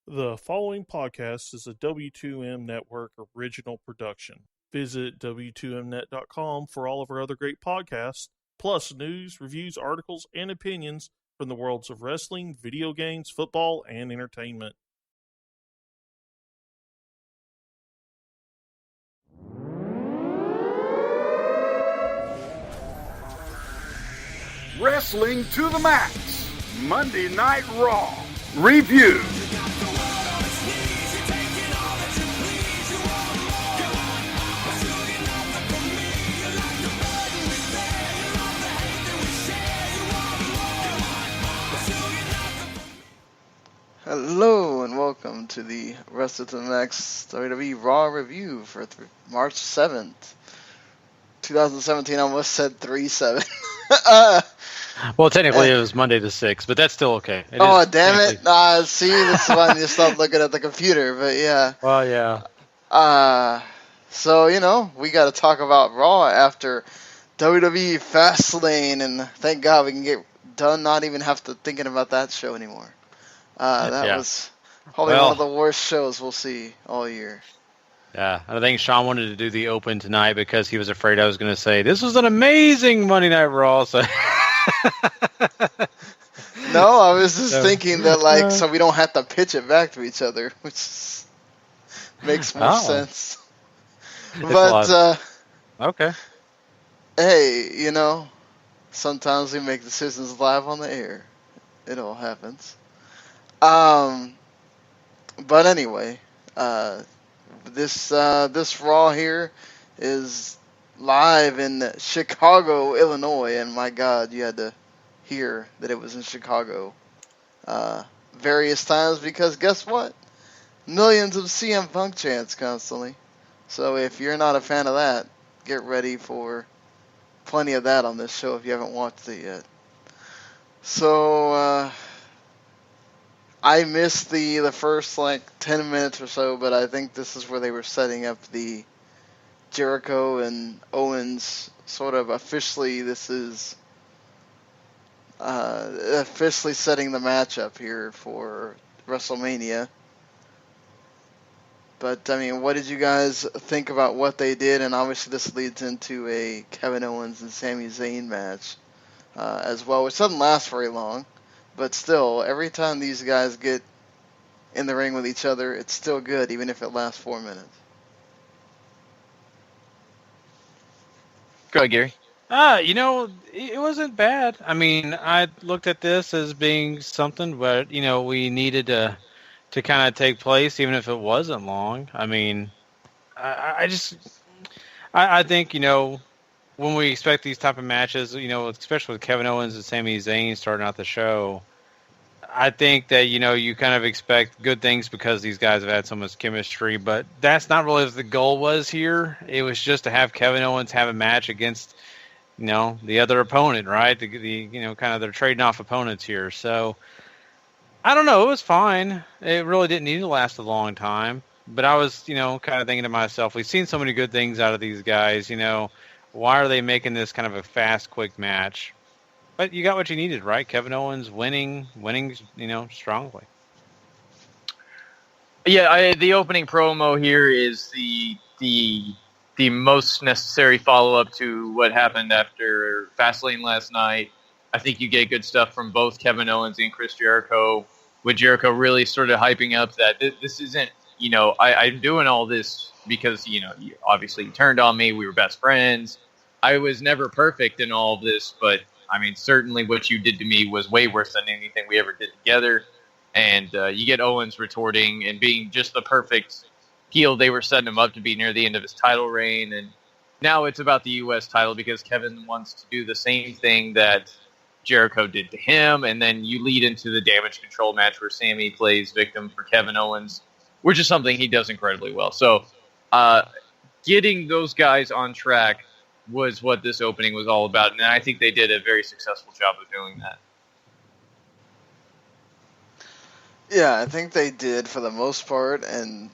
The following podcast is a W2M Network original production. Visit W2Mnet.com for all of our other great podcasts, plus news, reviews, articles, and opinions from the worlds of wrestling, video games, football, and entertainment. Wrestling to the Max, Monday Night Raw, review. Hello and welcome to the Wrestling to the Max WWE Raw review for March 7th, 2017. I almost said 3-7. Well, technically it was Monday the 6th, but that's still okay. Damn it. See, this is when you stop looking at the computer, but yeah. Well, yeah. So, we got to talk about Raw after WWE Fastlane, and thank God we can get done, not even have to thinking about that show anymore. That was probably one of the worst shows we'll see all year. Yeah, I think Sean wanted to do the open tonight because he was afraid I was going to say, this was an amazing Monday Night Raw. So. No, I was just thinking that, so we don't have to pitch it back to each other, which makes more sense. But, okay. Hey, sometimes we make decisions live on the air. It all happens. But anyway, this Raw here is live in Chicago, Illinois, and my God, you had to hear that it was in Chicago various times because guess what? Millions of CM Punk chants constantly. So if you're not a fan of that, get ready for plenty of that on this show if you haven't watched it yet. So, I missed the first 10 minutes or so, but I think this is where they were setting up the Jericho and Owens sort of officially. This is officially setting the match up here for WrestleMania. But I mean, what did you guys think about what they did? And obviously, this leads into a Kevin Owens and Sami Zayn match as well, which doesn't last very long. But still, every time these guys get in the ring with each other, it's still good, even if it lasts 4 minutes. Go ahead, Gary. It wasn't bad. I mean, I looked at this as being something, but, we needed to kind of take place, even if it wasn't long. I mean, I think, when we expect these type of matches, especially with Kevin Owens and Sami Zayn starting out the show, I think that, you kind of expect good things because these guys have had so much chemistry, but that's not really what the goal was here. It was just to have Kevin Owens have a match against, the other opponent, right? The kind of they're trading off opponents here. So, I don't know. It was fine. It really didn't need to last a long time, but I was, kind of thinking to myself, we've seen so many good things out of these guys, why are they making this kind of a fast, quick match? But you got what you needed, right? Kevin Owens winning, strongly. Yeah, the opening promo here is the most necessary follow-up to what happened after Fastlane last night. I think you get good stuff from both Kevin Owens and Chris Jericho, with Jericho really sort of hyping up that this isn't, I'm doing all this because, obviously you turned on me, we were best friends. I was never perfect in all of this, but I mean, certainly what you did to me was way worse than anything we ever did together. And you get Owens retorting and being just the perfect heel they were setting him up to be near the end of his title reign. And now it's about the U.S. title because Kevin wants to do the same thing that Jericho did to him. And then you lead into the damage control match where Sami plays victim for Kevin Owens, which is something he does incredibly well. So getting those guys on track was what this opening was all about, and I think they did a very successful job of doing that. Yeah, I think they did for the most part, and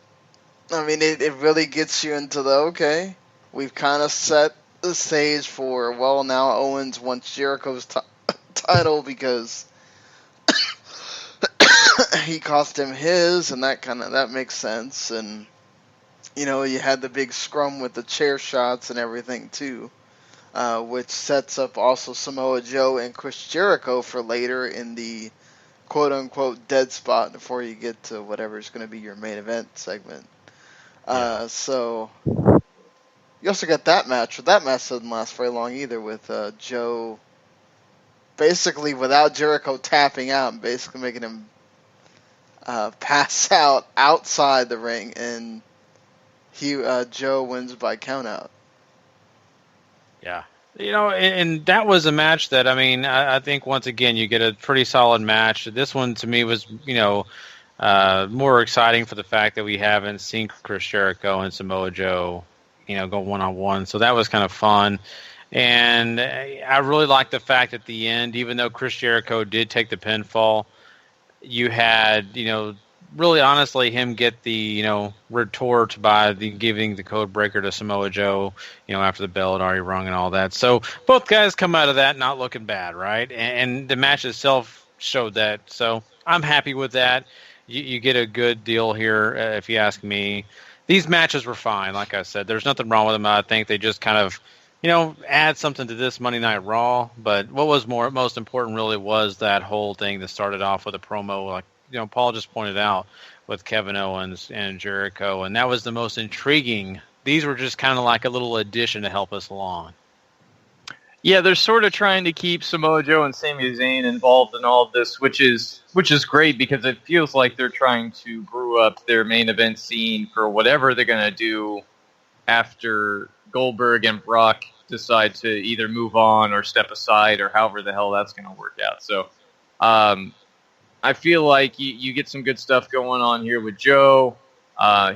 I mean, it really gets you into okay, we've kind of set the stage for, now Owens wants Jericho's title because he cost him his, and that makes sense. And you had the big scrum with the chair shots and everything too, which sets up also Samoa Joe and Chris Jericho for later in the quote-unquote dead spot before you get to whatever's going to be your main event segment. So you also got that match, but that match didn't last very long either, with Joe basically without Jericho tapping out and basically making him pass out outside the ring, and Joe wins by countout. Yeah. And that was a match that, I think once again you get a pretty solid match. This one to me was, more exciting for the fact that we haven't seen Chris Jericho and Samoa Joe, go one-on-one. So that was kind of fun. And I really liked the fact at the end, even though Chris Jericho did take the pinfall, you had, really honestly him get the, retort by giving the code breaker to Samoa Joe, after the bell had already rung and all that. So both guys come out of that not looking bad, right? And the match itself showed that. So I'm happy with that. You get a good deal here, if you ask me. These matches were fine, like I said. There's nothing wrong with them. I think they just kind of, add something to this Monday Night Raw. But what was most important really was that whole thing that started off with a promo, like, Paul just pointed out, with Kevin Owens and Jericho, and that was the most intriguing. These were just kind of like a little addition to help us along. Yeah, they're sort of trying to keep Samoa Joe and Sami Zayn involved in all of this, which is great because it feels like they're trying to brew up their main event scene for whatever they're going to do after Goldberg and Brock decide to either move on or step aside or however the hell that's going to work out. So I feel like you get some good stuff going on here with Joe.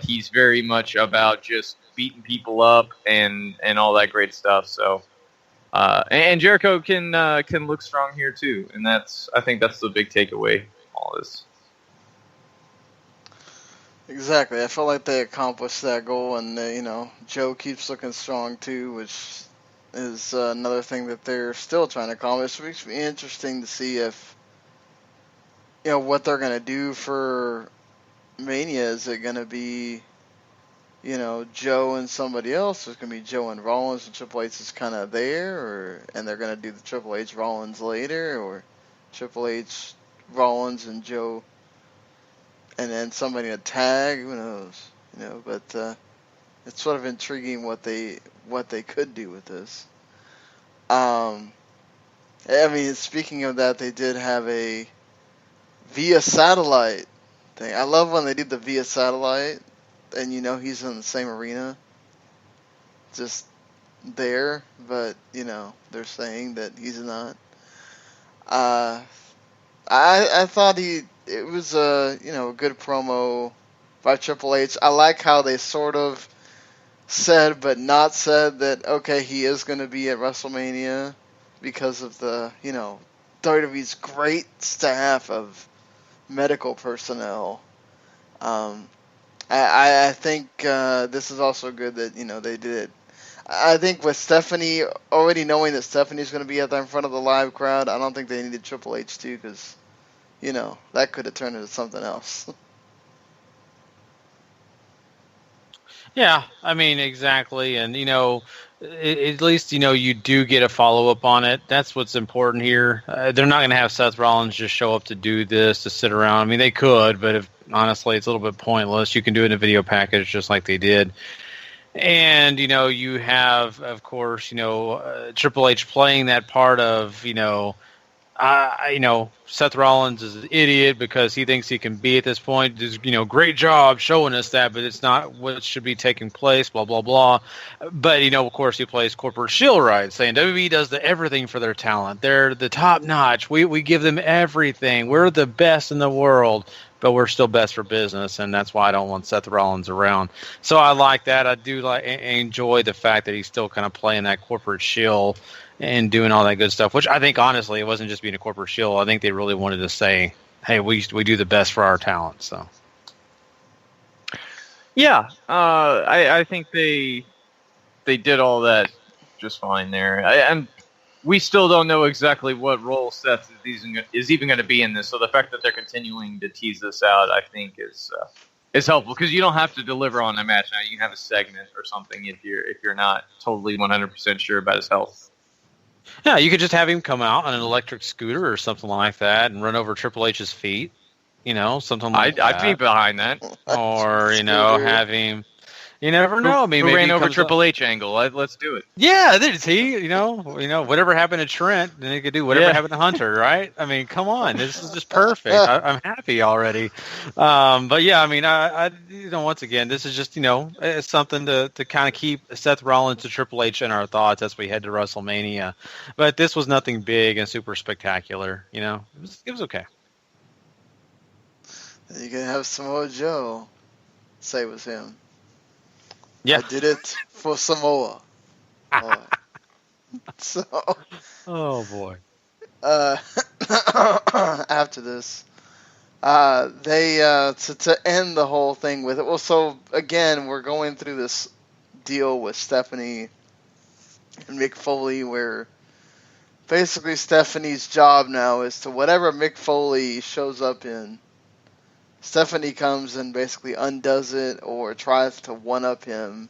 He's very much about just beating people up and all that great stuff. So, and Jericho can look strong here too, and I think that's the big takeaway from all this. Exactly. I felt like they accomplished that goal, and Joe keeps looking strong too, which is another thing that they're still trying to accomplish. It makes me interesting to see if what they're gonna do for Mania. Is it gonna be Joe and somebody else? Is it gonna be Joe and Rollins and Triple H is kind of there, and they're gonna do the Triple H Rollins later, or Triple H Rollins and Joe, and then somebody in a tag? Who knows? But it's sort of intriguing what they could do with this. Speaking of that, they did have a via satellite thing. I love when they do the via satellite, and he's in the same arena, just there, but they're saying that he's not. I thought it was a good promo by Triple H. I like how they sort of said but not said that okay, he is going to be at WrestleMania because of the WWE's great staff of medical personnel. I think this is also good that they did it. I think with Stephanie already knowing that Stephanie's going to be out there in front of the live crowd, I don't think they needed Triple H too, because that could have turned into something else. Yeah, exactly, and at least you do get a follow up on it. That's what's important here. They're not going to have Seth Rollins just show up to do this, to sit around. They could, but honestly, it's a little bit pointless. You can do it in a video package just like they did. And you have, of course, Triple H playing that part of Seth Rollins is an idiot because he thinks he can be at this point. Great job showing us that, but it's not what should be taking place, blah, blah, blah. But, of course, he plays corporate shield right, saying WWE does everything for their talent. They're the top notch. We give them everything. We're the best in the world, but we're still best for business, and that's why I don't want Seth Rollins around. So I like that. I do enjoy the fact that he's still kind of playing that corporate shield and doing all that good stuff, which I think, honestly, it wasn't just being a corporate shield. I think they really wanted to say, hey, we do the best for our talent. So, yeah, I think they did all that just fine there. we still don't know exactly what role Seth is even going to be in this. So the fact that they're continuing to tease this out, I think, is helpful, because you don't have to deliver on a match now. You can have a segment or something if you're not totally 100% sure about his health. Yeah, you could just have him come out on an electric scooter or something like that and run over Triple H's feet. Something like that. I'd be behind that. Or, have him... You never know. I mean, who maybe ran over comes Triple up... H angle? Let's do it. Yeah, see, whatever happened to Trent, then he could do whatever happened to Hunter, right? I mean, come on, this is just perfect. I'm happy already. But yeah, I mean, I once again, this is just it's something to kind of keep Seth Rollins to Triple H in our thoughts as we head to WrestleMania. But this was nothing big and super spectacular. It was okay. You can have Samoa Joe say it was him. Yeah. I did it for Samoa. So. Oh boy. After this, they to end the whole thing with it. Well, so again, we're going through this deal with Stephanie and Mick Foley, where basically Stephanie's job now is to whatever Mick Foley shows up in, Stephanie comes and basically undoes it or tries to one-up him,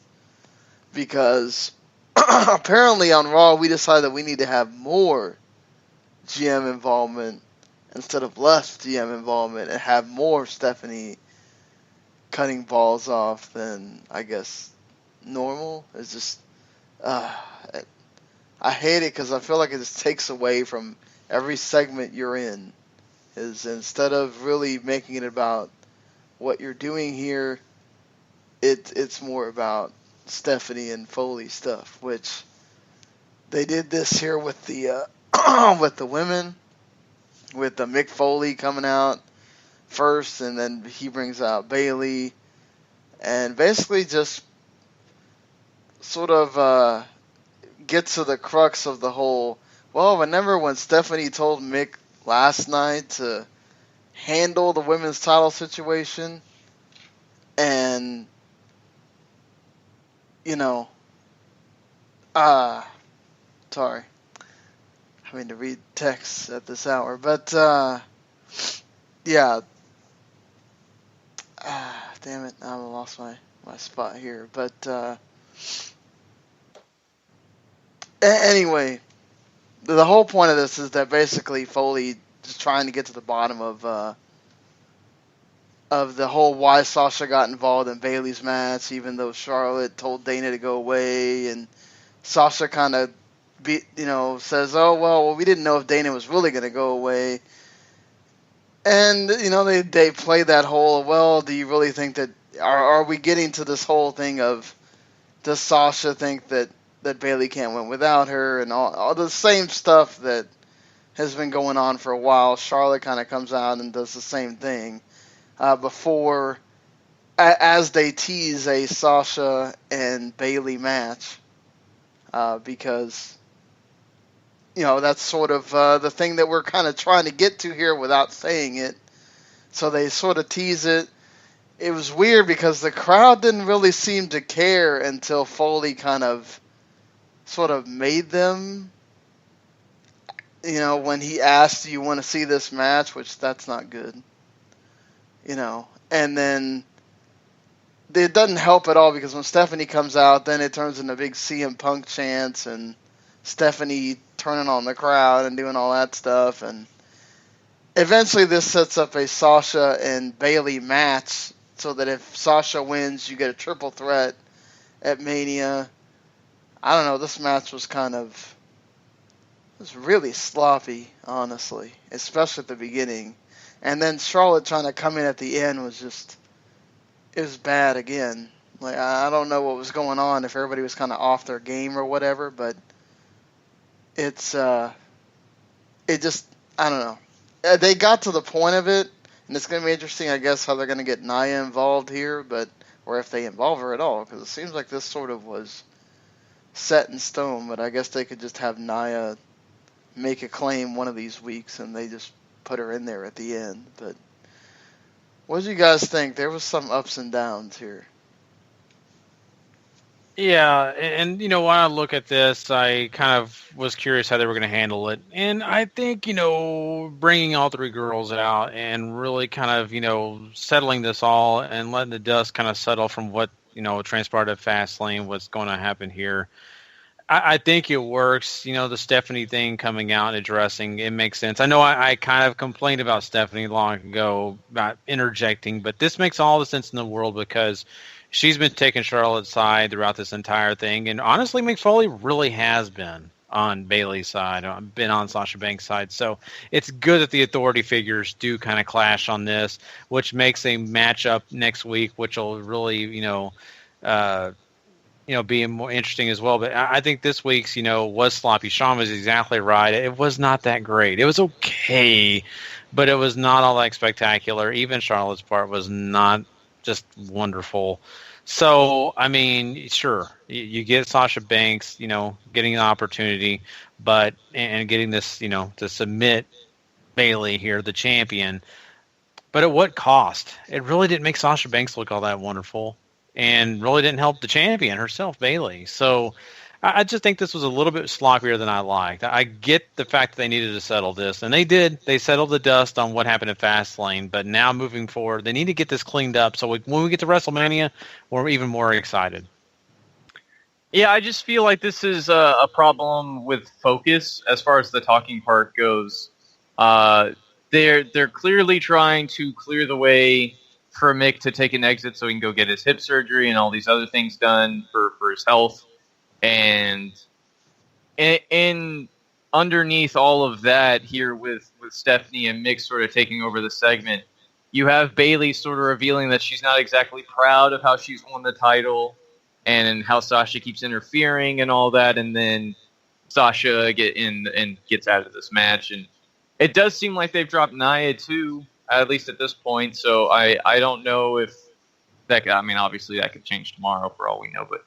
because apparently on Raw we decided that we need to have more GM involvement instead of less GM involvement, and have more Stephanie cutting balls off than, I guess, normal. It's just, I hate it because I feel like it just takes away from every segment you're in. Is instead of really making it about what you're doing here, it's more about Stephanie and Foley stuff, which they did this here with the with the women, with the Mick Foley coming out first, and then he brings out Bayley, and basically just sort of gets to the crux of the whole. Well, remember when Stephanie told Mick last night to handle the women's title situation, and sorry, having to read text at this hour, but yeah, damn it, I lost my spot here, but anyway, the whole point of this is that basically Foley just trying to get to the bottom of the whole why Sasha got involved in Bayley's match, even though Charlotte told Dana to go away, and Sasha kind of says, oh well, we didn't know if Dana was really going to go away, and they play that whole, well, do you really think that are we getting to this whole thing of, does Sasha think that Bayley can't win without her, and all the same stuff that has been going on for a while. Charlotte kind of comes out and does the same thing before, as they tease a Sasha and Bayley match, because that's sort of the thing that we're kind of trying to get to here without saying it. So they sort of tease it. It was weird because the crowd didn't really seem to care until Foley kind of sort of made them, when he asked, do you want to see this match, which that's not good, and then it doesn't help at all, because when Stephanie comes out, then it turns into a big CM Punk chants and Stephanie turning on the crowd and doing all that stuff, and eventually this sets up a Sasha and Bayley match, so that if Sasha wins, you get a triple threat at Mania. I don't know, this match was really sloppy, honestly, especially at the beginning. And then Charlotte trying to come in at the end was just, it was bad again. Like, I don't know what was going on, if everybody was kind of off their game or whatever, but it just, I don't know. They got to the point of it, and it's going to be interesting, I guess, how they're going to get Nia involved here, or if they involve her at all, because it seems like this sort of was set in stone, but I guess they could just have Nia make a claim one of these weeks, and they just put her in there at the end. But what did you guys think? There was some ups and downs here. Yeah, and when I look at this, I kind of was curious how they were going to handle it, and I think bringing all three girls out and really kind of settling this all and letting the dust kind of settle from what transpired at Fastlane, what's going to happen here. I think it works. The Stephanie thing coming out and addressing it makes sense. I know I kind of complained about Stephanie long ago about interjecting, but this makes all the sense in the world because she's been taking Charlotte's side throughout this entire thing, and honestly, Mick Foley really has been on Bayley's side, been on Sasha Banks' side. So it's good that the authority figures do kind of clash on this, which makes a matchup next week, which will really, being more interesting as well. But I think this week's, was sloppy. Sean was exactly right. It was not that great. It was okay, but it was not all that spectacular. Even Charlotte's part was not just wonderful. So, I mean, sure, you get Sasha Banks, getting an opportunity, but and getting this, to submit Bayley here, the champion. But at what cost? It really didn't make Sasha Banks look all that wonderful, and really didn't help the champion herself, Bayley. So I just think this was a little bit sloppier than I liked. I get the fact that they needed to settle this, and they did. They settled the dust on what happened at Fastlane, but now moving forward, they need to get this cleaned up so when we get to WrestleMania, we're even more excited. Yeah, I just feel like this is a problem with focus as far as the talking part goes. They're clearly trying to clear the way for Mick to take an exit so he can go get his hip surgery and all these other things done for his health. And in underneath all of that here with Stephanie and Mick sort of taking over the segment, you have Bayley sort of revealing that she's not exactly proud of how she's won the title and how Sasha keeps interfering and all that. And then Sasha gets out of this match. And it does seem like they've dropped Nia too, at least at this point. So I don't know if that, I mean, obviously that could change tomorrow for all we know, but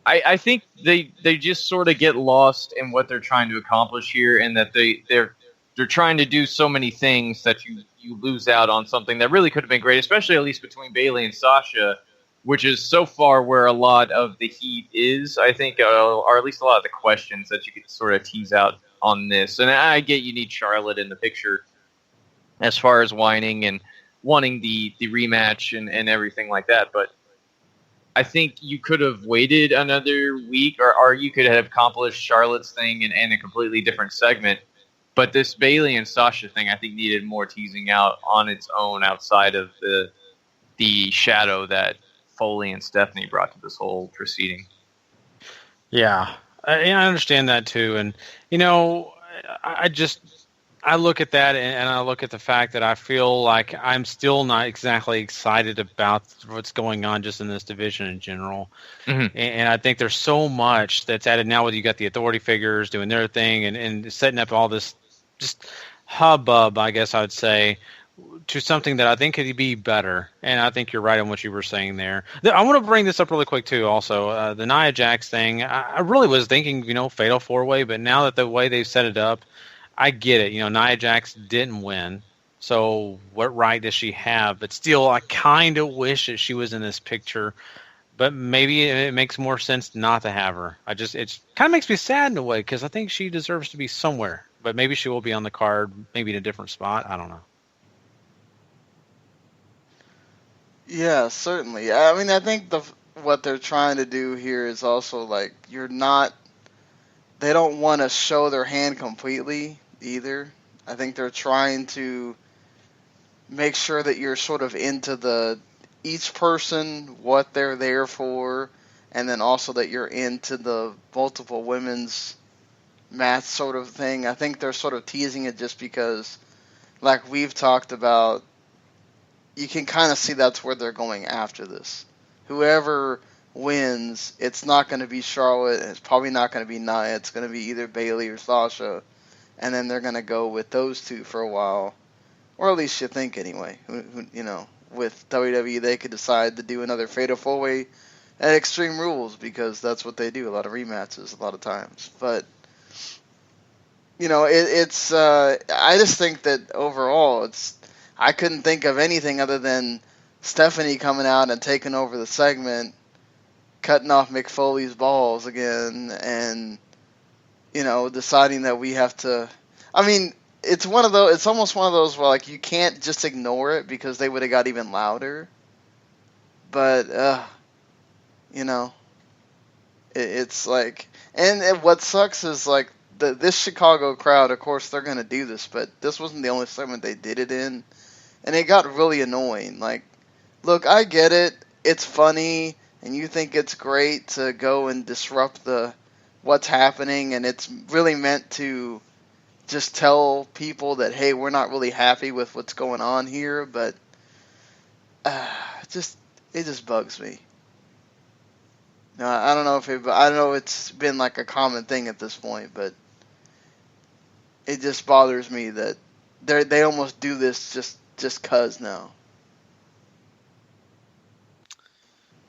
I think they just sort of get lost in what they're trying to accomplish here, and that they're trying to do so many things that you lose out on something that really could have been great, especially at least between Bayley and Sasha, which is so far where a lot of the heat is, I think, or at least a lot of the questions that you could sort of tease out on this. And I get you need Charlotte in the picture as far as whining and wanting the rematch and everything like that, but I think you could have waited another week, or you could have accomplished Charlotte's thing in a completely different segment. But this Bayley and Sasha thing, I think, needed more teasing out on its own outside of the shadow that Foley and Stephanie brought to this whole proceeding. Yeah, I understand that too. And, I look at that and I look at the fact that I feel like I'm still not exactly excited about what's going on just in this division in general. Mm-hmm. And I think there's so much that's added now whether you got the authority figures doing their thing and setting up all this just hubbub, I guess I would say, to something that I think could be better. And I think you're right on what you were saying there. I want to bring this up really quick too also. The Nia Jax thing, I really was thinking, fatal four-way, but now that the way they've set it up, I get it. Nia Jax didn't win, so what right does she have? But still, I kind of wish that she was in this picture. But maybe it makes more sense not to have her. It kind of makes me sad in a way because I think she deserves to be somewhere. But maybe she will be on the card, maybe in a different spot. I don't know. Yeah, certainly. I mean, I think what they're trying to do here is also like they don't want to show their hand completely either. I think they're trying to make sure that you're sort of into each person, what they're there for, and then also that you're into the multiple women's match sort of thing. I think they're sort of teasing it just because, like we've talked about, you can kind of see that's where they're going after this. Whoever wins, it's not going to be Charlotte, and it's probably not going to be Nia. It's going to be either Bayley or Sasha, and then they're going to go with those two for a while, or at least you think anyway. With WWE, they could decide to do another Fatal 4-Way at Extreme Rules because that's what they do. A lot of rematches, a lot of times. But it's. I just think that overall, I couldn't think of anything other than Stephanie coming out and taking over the segment cutting off Mick Foley's balls again, and deciding that we have to. I mean, it's one of those. It's almost one of those where like you can't just ignore it because they would have got even louder. But it's like, and what sucks is like this Chicago crowd. Of course, they're gonna do this, but this wasn't the only segment they did it in, and it got really annoying. Like, look, I get it. It's funny, and you think it's great to go and disrupt what's happening, and it's really meant to just tell people that, hey, we're not really happy with what's going on here, but it just bugs me. No, I don't know I know it's been like a common thing at this point, but it just bothers me that they almost do this just 'cause now.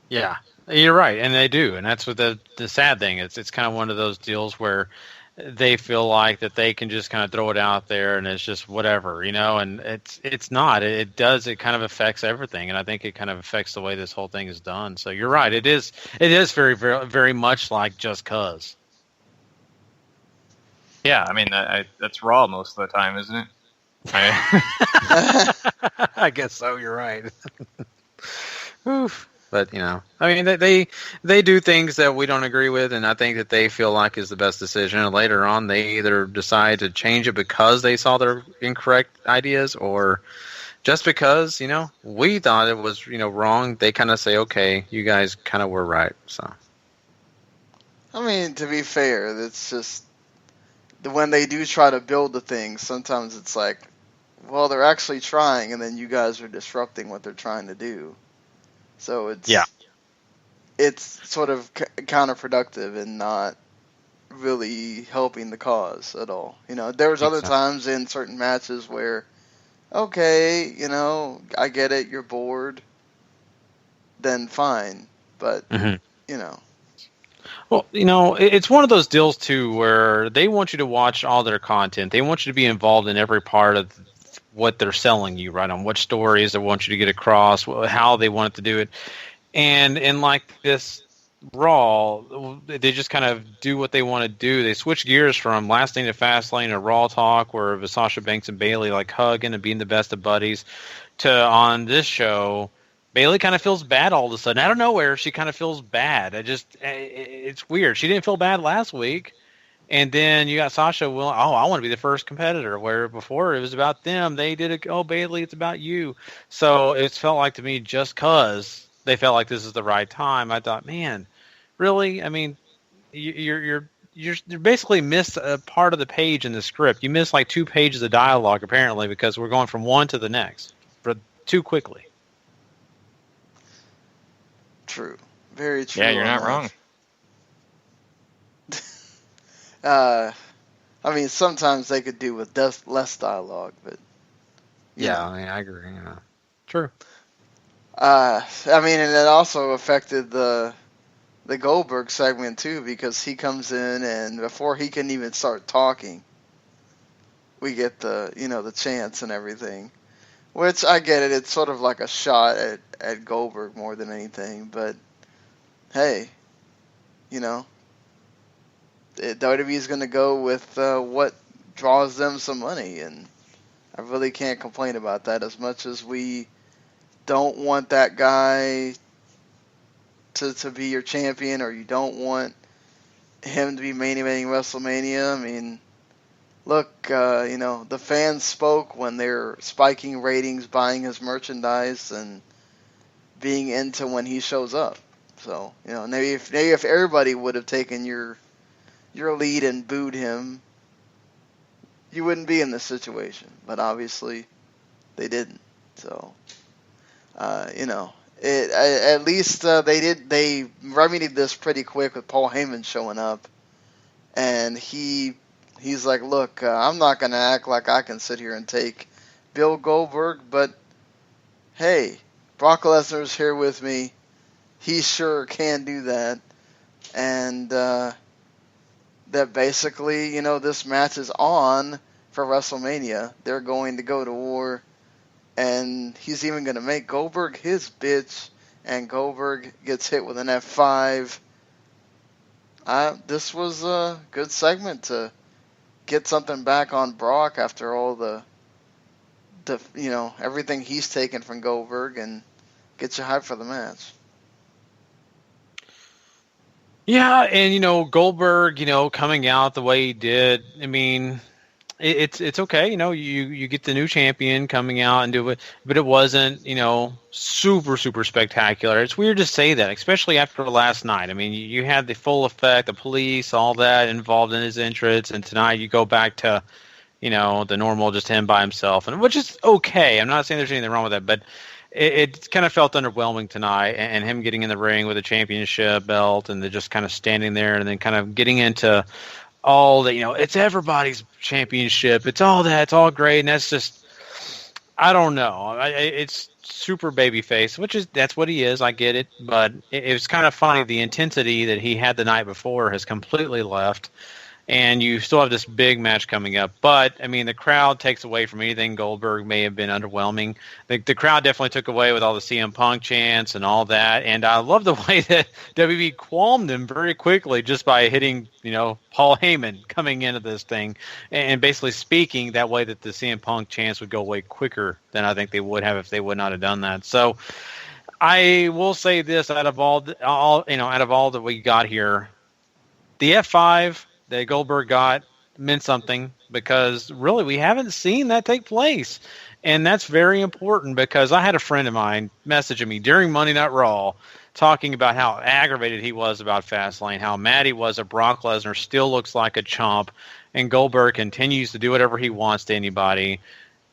Yeah, you're right, and they do, and that's what the sad thing is. It's kind of one of those deals where they feel like that they can just kind of throw it out there, and it's just whatever, and it's not. It does. It kind of affects everything, and I think it kind of affects the way this whole thing is done. So you're right. It is very, very, very much like just 'cause. Yeah, I mean that's Raw most of the time, isn't it? I guess so. You're right. Oof. But I mean, they do things that we don't agree with, and I think that they feel like is the best decision. And later on, they either decide to change it because they saw their incorrect ideas, or just because we thought it was wrong. They kind of say, "Okay, you guys kind of were right." So, I mean, to be fair, it's just when they do try to build the thing, sometimes it's like, well, they're actually trying, and then you guys are disrupting what they're trying to do. So it's sort of counterproductive and not really helping the cause at all. There was other times in certain matches where, okay, I get it, you're bored, then fine, but Well, it's one of those deals too where they want you to watch all their content. They want you to be involved in every part of what they're selling you, right? On what stories they want you to get across, how they want it to do it. And in like this Raw, they just kind of do what they want to do. They switch gears from Last Lane to Fast Lane to Raw Talk, where with Sasha Banks and Bayley like hugging and being the best of buddies, to on this show, Bayley kind of feels bad all of a sudden. Out of nowhere, she kind of feels bad. It's weird. She didn't feel bad last week. And then you got Sasha, I want to be the first competitor, where before it was about them. They did it, Bayley, it's about you. So it felt like to me, just because they felt like this is the right time, I thought, man, really? I mean, you're basically missed a part of the page in the script. You missed like 2 pages of dialogue, apparently, because we're going from one to the next too quickly. True. Very true. Yeah, you're not wrong. I mean, sometimes they could do with less dialogue, but I agree. True. I mean, and it also affected the Goldberg segment too, because he comes in and before he can even start talking, we get the chants and everything, which I get it. It's sort of like a shot at Goldberg more than anything, but hey, WWE is going to go with what draws them some money, and I really can't complain about that. As much as we don't want that guy to be your champion, or you don't want him to be main eventing WrestleMania, I mean, look, the fans spoke when they're spiking ratings, buying his merchandise, and being into when he shows up. So, maybe if everybody would have taken your lead and booed him, you wouldn't be in this situation. But obviously, they didn't. So, at least they remedied this pretty quick with Paul Heyman showing up, and he's like, look, I'm not gonna act like I can sit here and take Bill Goldberg, but hey, Brock Lesnar's here with me. He sure can do that, and that basically, this match is on for WrestleMania. They're going to go to war, and he's even going to make Goldberg his bitch and Goldberg gets hit with an F5. This was a good segment to get something back on Brock after all the everything he's taken from Goldberg, and get you hyped for the match. Yeah, and Goldberg, coming out the way he did. I mean, it's okay. You get the new champion coming out and do it, but it wasn't super super spectacular. It's weird to say that, especially after last night. I mean, you had the full effect, the police, all that involved in his entrance, and tonight you go back to the normal, just him by himself, and which is okay. I'm not saying there's anything wrong with that, but it kind of felt underwhelming tonight, and him getting in the ring with a championship belt, and just kind of standing there, and then kind of getting into all that, it's everybody's championship. It's all that. It's all great. And that's just, I don't know. It's super babyface, that's what he is. I get it. But it was kind of funny. The intensity that he had the night before has completely left. And you still have this big match coming up. But, I mean, the crowd takes away from anything. Goldberg may have been underwhelming. The crowd definitely took away with all the CM Punk chants and all that. And I love the way that WWE qualmed him very quickly just by hitting, Paul Heyman coming into this thing and basically speaking that way that the CM Punk chants would go away quicker than I think they would have if they would not have done that. So I will say this, out of all that we got here, the F5 that Goldberg got meant something, because really we haven't seen that take place. And that's very important, because I had a friend of mine messaging me during Monday Night Raw talking about how aggravated he was about Fastlane, how mad he was that Brock Lesnar still looks like a chump and Goldberg continues to do whatever he wants to anybody.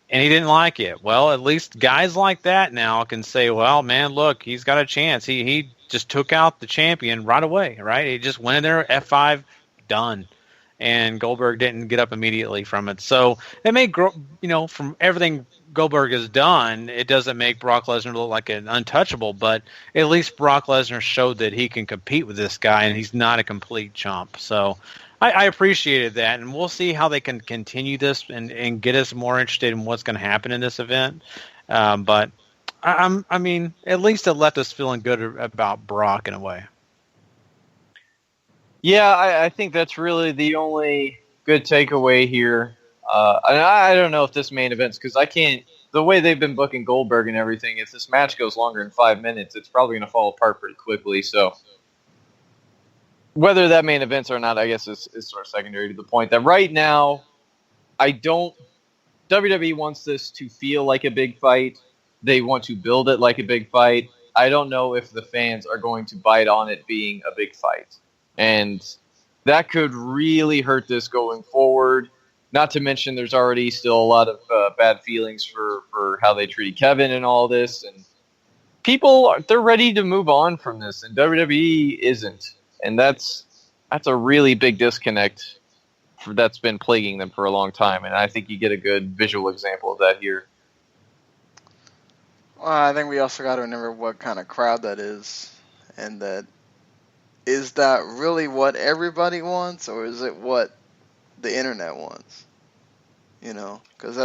And he didn't like it. Well, at least guys like that now can say, well, man, look, he's got a chance. He just took out the champion right away, right? He just went in there, F5, done. And Goldberg didn't get up immediately from it. So it made, from everything Goldberg has done, it doesn't make Brock Lesnar look like an untouchable, but at least Brock Lesnar showed that he can compete with this guy, and he's not a complete chump. So I appreciated that, and we'll see how they can continue this and get us more interested in what's going to happen in this event. But I mean, at least it left us feeling good about Brock in a way. Yeah, I think that's really the only good takeaway here. And I don't know if this main event's, because the way they've been booking Goldberg and everything, if this match goes longer than 5 minutes, it's probably going to fall apart pretty quickly. So whether that main events or not, I guess is sort of secondary to the point that right now, WWE wants this to feel like a big fight. They want to build it like a big fight. I don't know if the fans are going to bite on it being a big fight. And that could really hurt this going forward. Not to mention there's already still a lot of bad feelings for how they treated Kevin and all this. And people, they're ready to move on from this, and WWE isn't. And that's a really big disconnect that's been plaguing them for a long time. And I think you get a good visual example of that here. Well, I think we also got to remember what kind of crowd that is, and that is that really what everybody wants, or is it what the internet wants? Because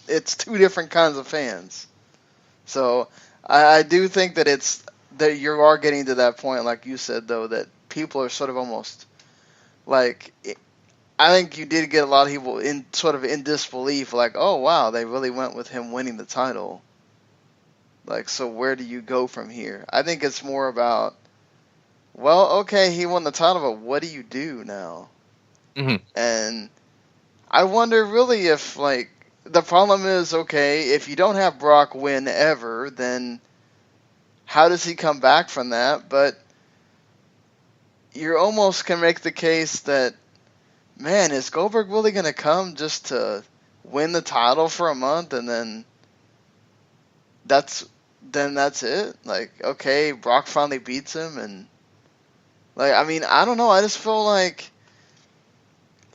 it's two different kinds of fans. So I do think that you are getting to that point, like you said, though, that people are sort of almost like, I think you did get a lot of people in disbelief, like, oh wow, they really went with him winning the title. Like, so where do you go from here? I think it's more about, well, okay, he won the title, but what do you do now? Mm-hmm. And I wonder really if, like, the problem is, okay, if you don't have Brock win ever, then how does he come back from that? But you almost can make the case that, man, is Goldberg really going to come just to win the title for a month, and then that's it? Like, okay, Brock finally beats him, and, like, I mean, I don't know. I just feel like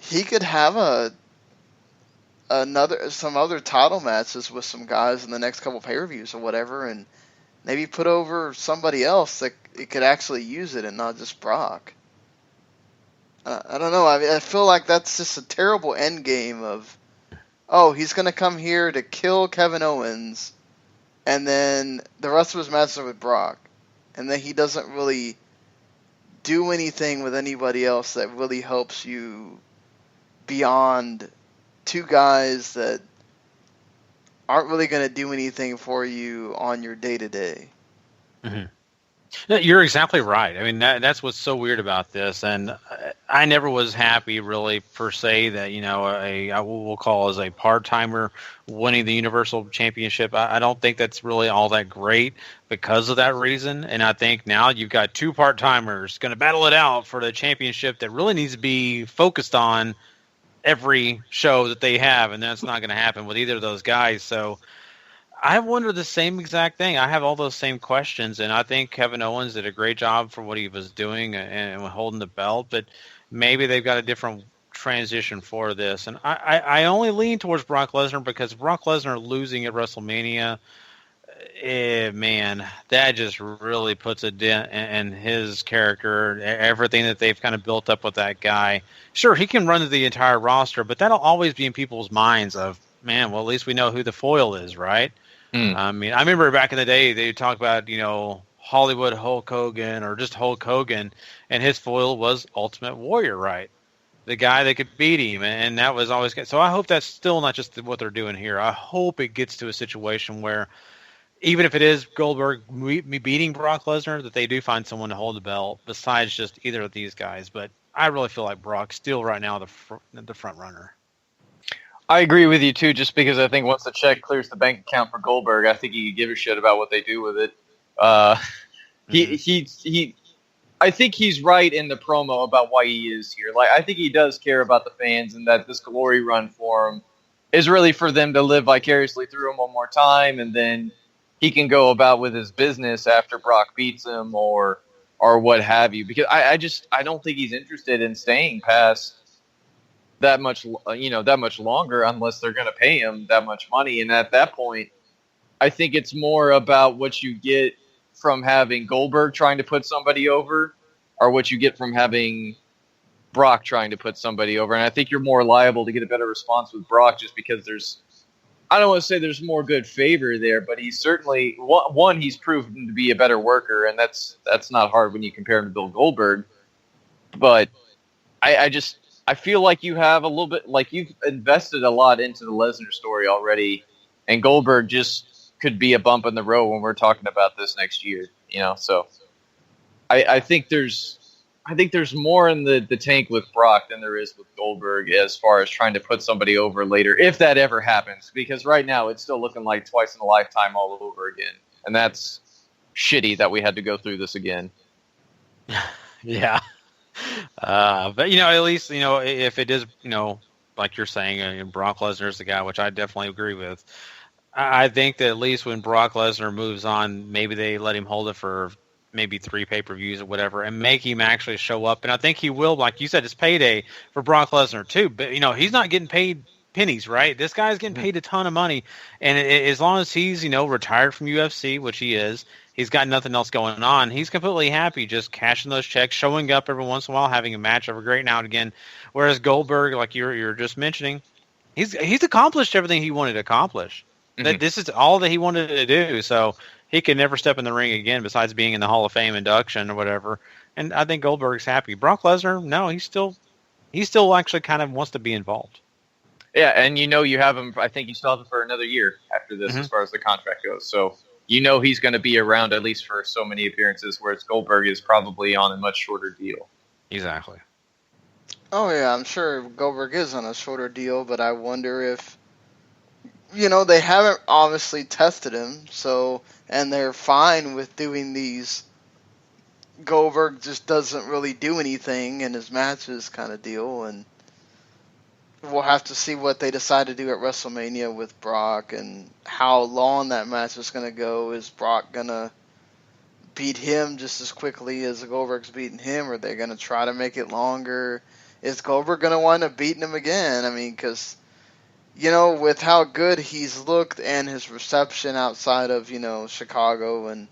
he could have some other title matches with some guys in the next couple pay-per-views or whatever, and maybe put over somebody else that it could actually use it and not just Brock. I don't know. I mean, I feel like that's just a terrible end game of, oh, he's going to come here to kill Kevin Owens and then the rest of his matches are with Brock, and then he doesn't really do anything with anybody else that really helps you beyond two guys that aren't really going to do anything for you on your day-to-day. Mm-hmm. You're exactly right. I mean, that's what's so weird about this, and I never was happy, really, per se, that we'll call as a part-timer winning the Universal Championship. I don't think that's really all that great because of that reason, and I think now you've got two part-timers going to battle it out for the championship that really needs to be focused on every show that they have, and that's not going to happen with either of those guys. So I wonder the same exact thing. I have all those same questions, and I think Kevin Owens did a great job for what he was doing and holding the belt, but maybe they've got a different transition for this. And I only lean towards Brock Lesnar because Brock Lesnar losing at WrestleMania, man, that just really puts a dent in his character, everything that they've kind of built up with that guy. Sure, he can run the entire roster, but that'll always be in people's minds of, man, well, at least we know who the foil is, right? I mean, I remember back in the day, they talk about, Hollywood Hulk Hogan or just Hulk Hogan, and his foil was Ultimate Warrior, right? The guy that could beat him, and that was always good. So I hope that's still not just what they're doing here. I hope it gets to a situation where, even if it is Goldberg beating Brock Lesnar, that they do find someone to hold the belt besides just either of these guys. But I really feel like Brock's still right now the front runner. I agree with you too, just because I think once the check clears the bank account for Goldberg, I think he could give a shit about what they do with it. I think he's right in the promo about why he is here. Like, I think he does care about the fans, and that this glory run for him is really for them to live vicariously through him one more time, and then he can go about with his business after Brock beats him or what have you. Because I don't think he's interested in staying past that much longer unless they're going to pay him that much money. And at that point, I think it's more about what you get from having Goldberg trying to put somebody over or what you get from having Brock trying to put somebody over. And I think you're more liable to get a better response with Brock just because I don't want to say there's more good favor there, but he's certainly he's proven to be a better worker, and that's not hard when you compare him to Bill Goldberg. But I feel like you have a little bit, like you've invested a lot into the Lesnar story already, and Goldberg just could be a bump in the road when we're talking about this next year, So I think there's more in the tank with Brock than there is with Goldberg as far as trying to put somebody over later, if that ever happens. Because right now it's still looking like twice in a lifetime all over again, and that's shitty that we had to go through this again. Yeah. But at least if it is like you're saying, Brock Lesnar's the guy, which I definitely agree with. I think that at least when Brock Lesnar moves on, maybe they let him hold it for maybe 3 pay-per-views or whatever, and make him actually show up. And I think he will, like you said, it's payday for Brock Lesnar too. But he's not getting paid pennies, right? This guy's getting paid a ton of money, and as long as he's retired from UFC, which he is. He's got nothing else going on. He's completely happy just cashing those checks, showing up every once in a while, having a match every great now and again. Whereas Goldberg, like you're just mentioning, he's accomplished everything he wanted to accomplish. Mm-hmm. This is all that he wanted to do. So he could never step in the ring again besides being in the Hall of Fame induction or whatever. And I think Goldberg's happy. Brock Lesnar, no, he still actually kind of wants to be involved. Yeah, and you have him. I think you still have him for another year after this, as far as the contract goes. So he's going to be around at least for so many appearances, whereas Goldberg is probably on a much shorter deal. Exactly. Oh, yeah, I'm sure Goldberg is on a shorter deal, but I wonder if, they haven't obviously tested him, and they're fine with doing these. Goldberg just doesn't really do anything in his matches kind of deal, and we'll have to see what they decide to do at WrestleMania with Brock and how long that match is going to go. Is Brock going to beat him just as quickly as Goldberg's beating him, or are they going to try to make it longer? Is Goldberg going to wind up beating him again? I mean, because, with how good he's looked and his reception outside of, Chicago, and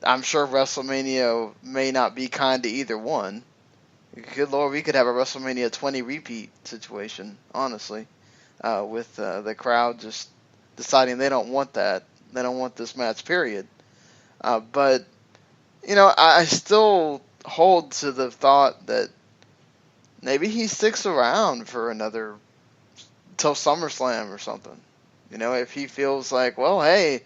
I'm sure WrestleMania may not be kind to either one. Good Lord, we could have a WrestleMania 20 repeat situation, honestly, with the crowd just deciding they don't want that They don't want this match, period. But, I still hold to the thought that maybe he sticks around for another, till SummerSlam or something. If he feels like, well, hey,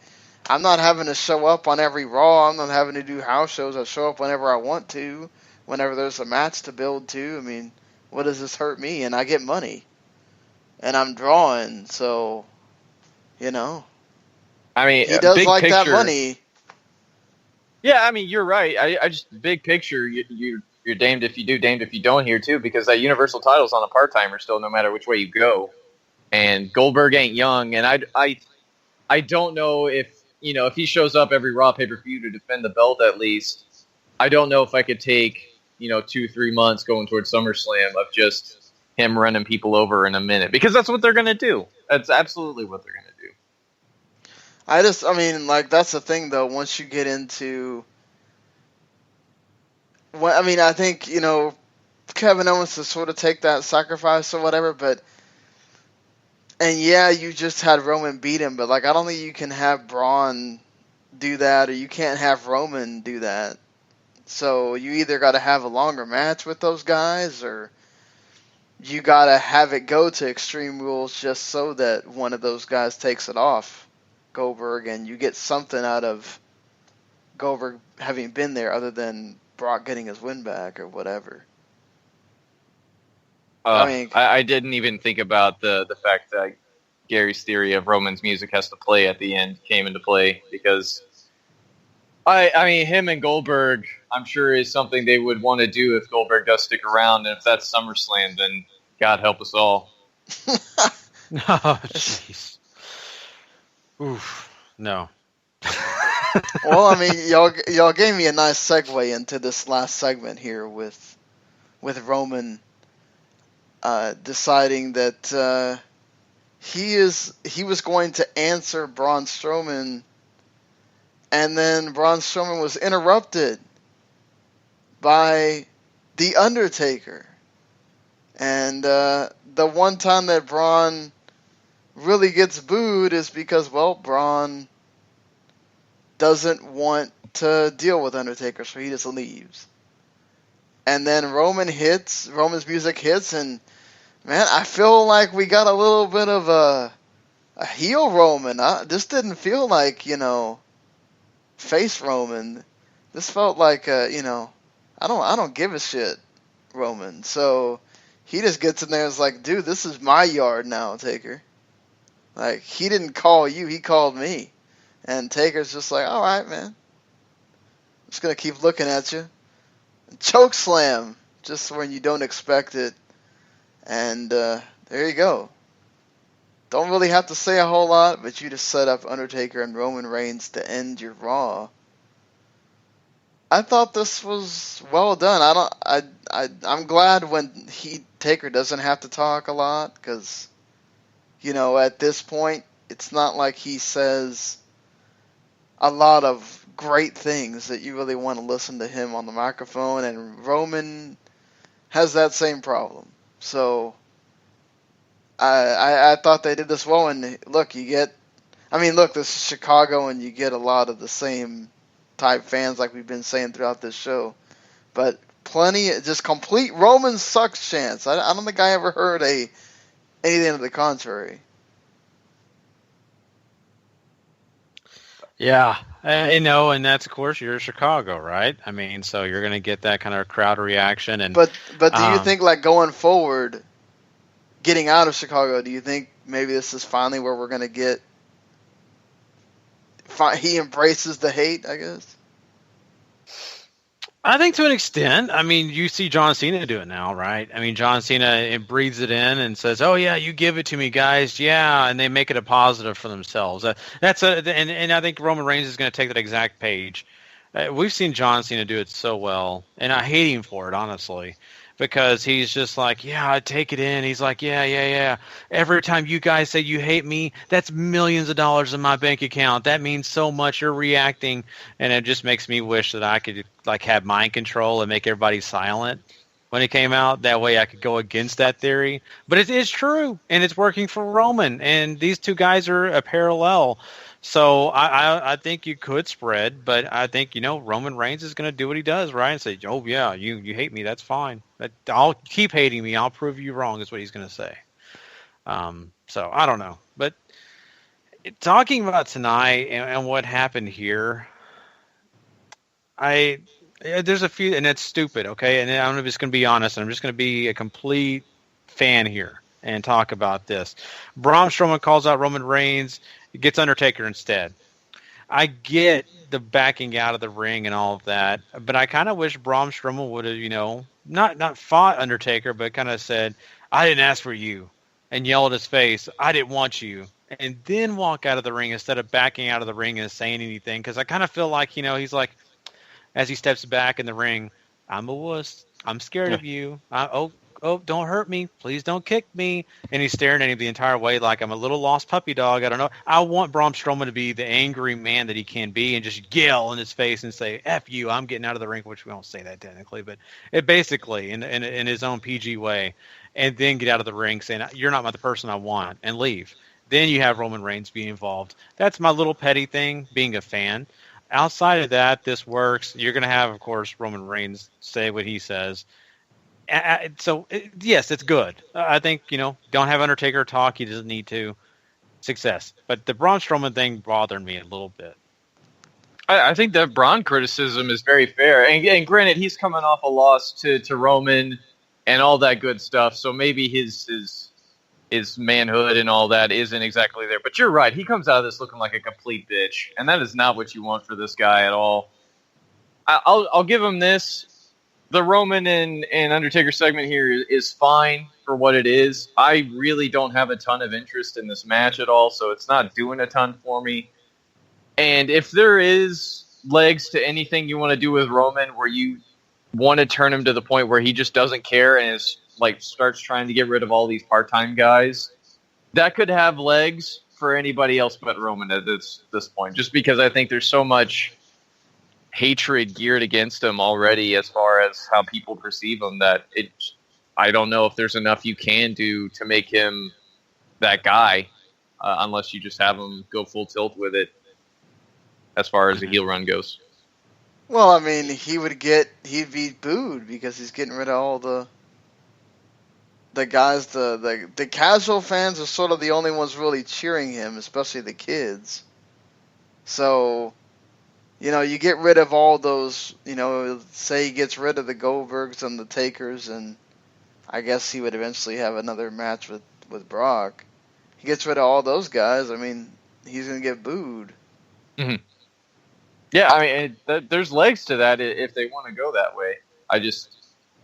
I'm not having to show up on every Raw. I'm not having to do house shows. I show up whenever I want to, whenever there's a match to build to. I mean, what does this hurt me? And I get money. And I'm drawing, so, I mean, he does big like picture, that money. Yeah, I mean, you're right. I just big picture, you're damned if you do, damned if you don't here too, because that Universal title's on a part-timer still, no matter which way you go. And Goldberg ain't young, and I don't know if he shows up every Raw pay-per-view to defend the belt at least. I don't know if I could take 2-3 months going towards SummerSlam of just him running people over in a minute, because that's what they're gonna do. That's absolutely what they're gonna do. That's the thing though. Once you get into, I think Kevin Owens to sort of take that sacrifice or whatever, but. And yeah, you just had Roman beat him, but I don't think you can have Braun do that, or you can't have Roman do that. So you either got to have a longer match with those guys, or you got to have it go to Extreme Rules just so that one of those guys takes it off Goldberg, and you get something out of Goldberg having been there other than Brock getting his win back or whatever. I didn't even think about the fact that Gary's theory of Roman's music has to play at the end came into play, because I mean, him and Goldberg, I'm sure, is something they would want to do if Goldberg does stick around, and if that's SummerSlam, then God help us all. Oh, jeez. Oof. No. Well, I mean, y'all gave me a nice segue into this last segment here with Roman deciding that he was going to answer Braun Strowman, and then Braun Strowman was interrupted by The Undertaker. And the one time that Braun really gets booed is because, well, Braun doesn't want to deal with Undertaker, so he just leaves. And then Roman's music hits, and man, I feel like we got a little bit of a heel Roman. This didn't feel like, face Roman. This felt like, I don't give a shit Roman. So he just gets in there and is like, dude, this is my yard now, Taker. Like, he didn't call you, he called me. And Taker's just like, all right, man. I'm just going to keep looking at you. Choke slam, just when you don't expect it. And there you go. Don't really have to say a whole lot, but you just set up Undertaker and Roman Reigns to end your Raw. I thought this was well done. I'm glad when Taker doesn't have to talk a lot, because at this point it's not like he says a lot of great things that you really want to listen to him on the microphone, and Roman has that same problem. So I thought they did this well, and look, this is Chicago, and you get a lot of the same type fans like we've been saying throughout this show. But just complete Roman sucks chance. I don't think I ever heard anything to the contrary. Yeah, and that's, of course, you're Chicago, right? I mean, so you're going to get that kind of crowd reaction. And But do you think, going forward, getting out of Chicago, do you think maybe this is finally where we're going to get, he embraces the hate, I guess? I think to an extent. I mean, you see John Cena do it now, right? I mean, John Cena breathes it in and says, "Oh yeah, you give it to me, guys, yeah," and they make it a positive for themselves. And I think Roman Reigns is going to take that exact page. We've seen John Cena do it so well, and I hate him for it, honestly, because he's just like, "Yeah, I take it in." He's like, "Yeah. Every time you guys say you hate me, that's millions of dollars in my bank account. That means so much. You're reacting," and it just makes me wish that I could have mind control and make everybody silent when it came out. That way I could go against that theory. But it is true, and it's working for Roman, and these two guys are a parallel. So I think you could spread, but I think, Roman Reigns is going to do what he does, right? And say, oh, yeah, you hate me. That's fine. I'll keep hating me. I'll prove you wrong is what he's going to say. So I don't know. But talking about tonight and what happened here, there's a few, and it's stupid, okay? And I'm just going to be honest, and I'm just going to be a complete fan here and talk about this. Braun Strowman calls out Roman Reigns, gets Undertaker instead. I get the backing out of the ring and all of that, but I kind of wish Braun Strowman would have, not fought Undertaker, but kind of said, I didn't ask for you, and yell at his face, I didn't want you, and then walk out of the ring instead of backing out of the ring and saying anything, because I kind of feel like, he's like, as he steps back in the ring, I'm a wuss. I'm scared of you. Oh, don't hurt me. Please don't kick me. And he's staring at him the entire way like I'm a little lost puppy dog. I don't know. I want Braun Strowman to be the angry man that he can be and just yell in his face and say, F you, I'm getting out of the ring, which we don't say that technically, but it basically in his own PG way, and then get out of the ring saying, you're not the person I want, and leave. Then you have Roman Reigns be involved. That's my little petty thing, being a fan. Outside of that, this works. You're going to have, of course, Roman Reigns say what he says. So, yes, it's good. I think, don't have Undertaker talk. He doesn't need to. Success. But the Braun Strowman thing bothered me a little bit. I think that Braun criticism is very fair. And granted, he's coming off a loss to Roman and all that good stuff. So maybe his manhood and all that isn't exactly there. But you're right. He comes out of this looking like a complete bitch. And that is not what you want for this guy at all. I'll give him this. The Roman and Undertaker segment here is fine for what it is. I really don't have a ton of interest in this match at all, so it's not doing a ton for me. And if there is legs to anything you want to do with Roman where you want to turn him to the point where he just doesn't care and starts trying to get rid of all these part-time guys, that could have legs for anybody else but Roman at this point, just because I think there's so much hatred geared against him already as far as how people perceive him that I don't know if there's enough you can do to make him that guy unless you just have him go full tilt with it as far as the heel run goes. Well, I mean, he'd be booed because he's getting rid of all the guys. The casual fans are sort of the only ones really cheering him, especially the kids. So, you get rid of all those, say he gets rid of the Goldbergs and the Takers, and I guess he would eventually have another match with Brock. He gets rid of all those guys, I mean, he's going to get booed. Mm-hmm. Yeah, I mean, there's legs to that if they want to go that way.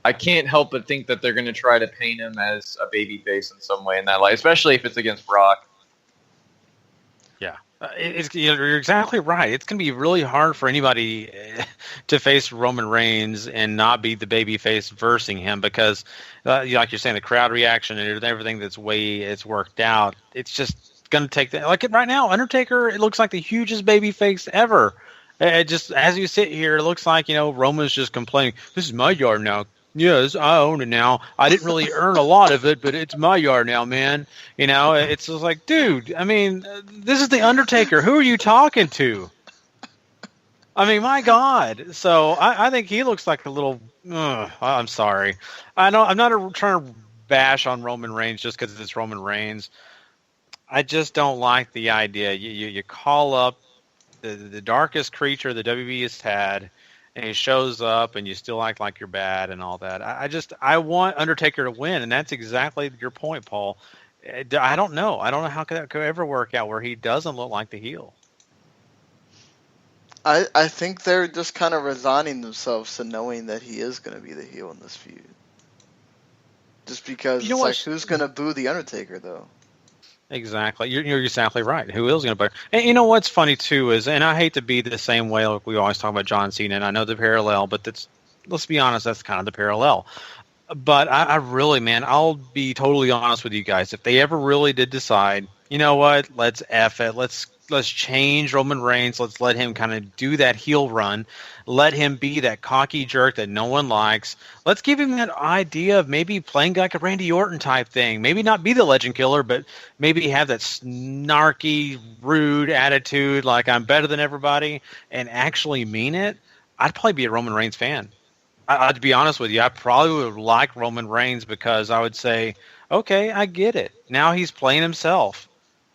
I can't help but think that they're going to try to paint him as a babyface in some way in that light, especially if it's against Brock. Yeah, you're exactly right. It's going to be really hard for anybody to face Roman Reigns and not be the babyface versing him because, like you're saying, the crowd reaction and everything it's worked out. It's just going to take that. Like right now, Undertaker, it looks like the hugest babyface ever. It just as you sit here, it looks like Roman's just complaining. This is my yard now. Yes, I own it now. I didn't really earn a lot of it, but it's my yard now, man. It's just like, dude, I mean, this is the Undertaker. Who are you talking to? I mean, my God. So I think he looks like a little. I'm sorry. I'm not trying to bash on Roman Reigns just because it's Roman Reigns. I just don't like the idea. You call up the darkest creature the WB has had, and he shows up, and you still act like you're bad and all that. I want Undertaker to win, and that's exactly your point, Paul. I don't know. I don't know how that could ever work out where he doesn't look like the heel. I think they're just kind of resigning themselves to knowing that he is going to be the heel in this feud. Just because who's going to boo the Undertaker, though? Exactly. You're exactly right. Who is going to boo? And what's funny, too, is, and I hate to be the same way like we always talk about John Cena, and I know the parallel, but let's be honest, that's kind of the parallel. But I really, man, I'll be totally honest with you guys. If they ever really did decide, you know what, let's F it, let's let's change Roman Reigns. Let's let him kind of do that heel run. Let him be that cocky jerk that no one likes. Let's give him that idea of maybe playing like a Randy Orton type thing. Maybe not be the legend killer, but maybe have that snarky, rude attitude like I'm better than everybody and actually mean it. I'd probably be a Roman Reigns fan. I'd be honest with you. I probably would like Roman Reigns because I would say, okay, I get it. Now he's playing himself.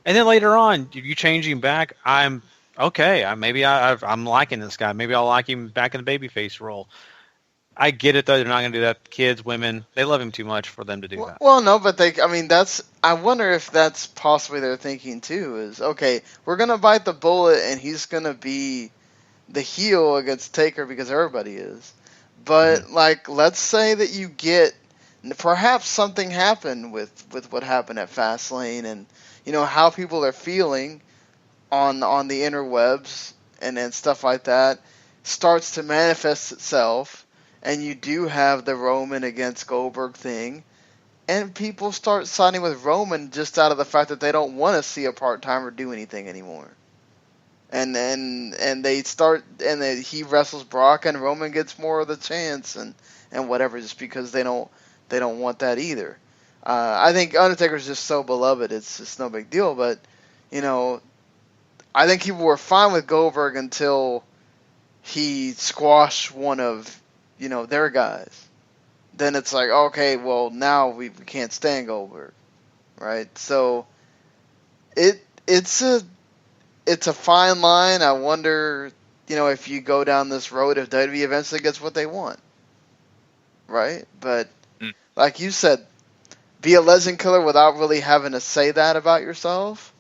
And then later on, if you change him back, I'm okay. I'm liking this guy. Maybe I'll like him back in the babyface role. I get it, though. They're not going to do that. Kids, women, they love him too much for them to do that. Well, no, but I wonder if that's possibly their thinking, too, is, okay, we're going to bite the bullet and he's going to be the heel against Taker because everybody is. But, let's say that you get, perhaps something happened with what happened at Fastlane and, how people are feeling on the interwebs and stuff like that starts to manifest itself, and you do have the Roman against Goldberg thing, and people start siding with Roman just out of the fact that they don't want to see a part-timer do anything anymore. And they start, and he wrestles Brock, and Roman gets more of the chance, and whatever, just because they don't want that either. I think Undertaker's just so beloved, it's just no big deal. But I think people were fine with Goldberg until he squashed one of their guys. Then it's like, okay, well now we can't stand Goldberg, right? So it's a fine line. I wonder, if you go down this road, if WWE eventually gets what they want, right? But like you said, be a legend killer without really having to say that about yourself.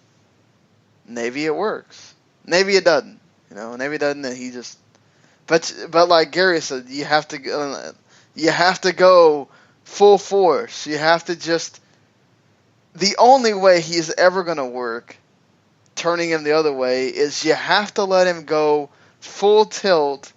Maybe it works. Maybe it doesn't. Maybe it doesn't. And he just. But like Gary said, you have to go full force. You have to just. The only way he's ever going to work, turning him the other way, is you have to let him go full tilt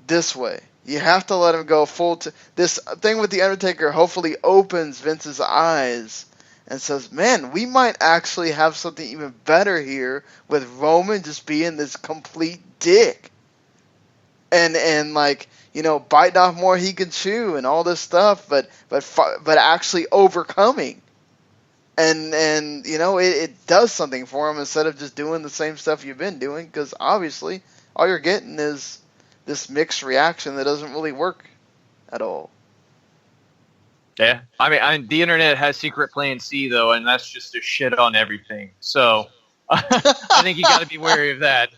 this way. You have to let him go full this thing with The Undertaker hopefully opens Vince's eyes and says, man, we might actually have something even better here with Roman just being this complete dick. And biting off more he can chew and all this stuff, but actually overcoming. And it does something for him instead of just doing the same stuff you've been doing, because obviously all you're getting is this mixed reaction that doesn't really work at all. Yeah, I mean, the internet has secret plan C, though, and that's just to shit on everything. So I think you got to be wary of that.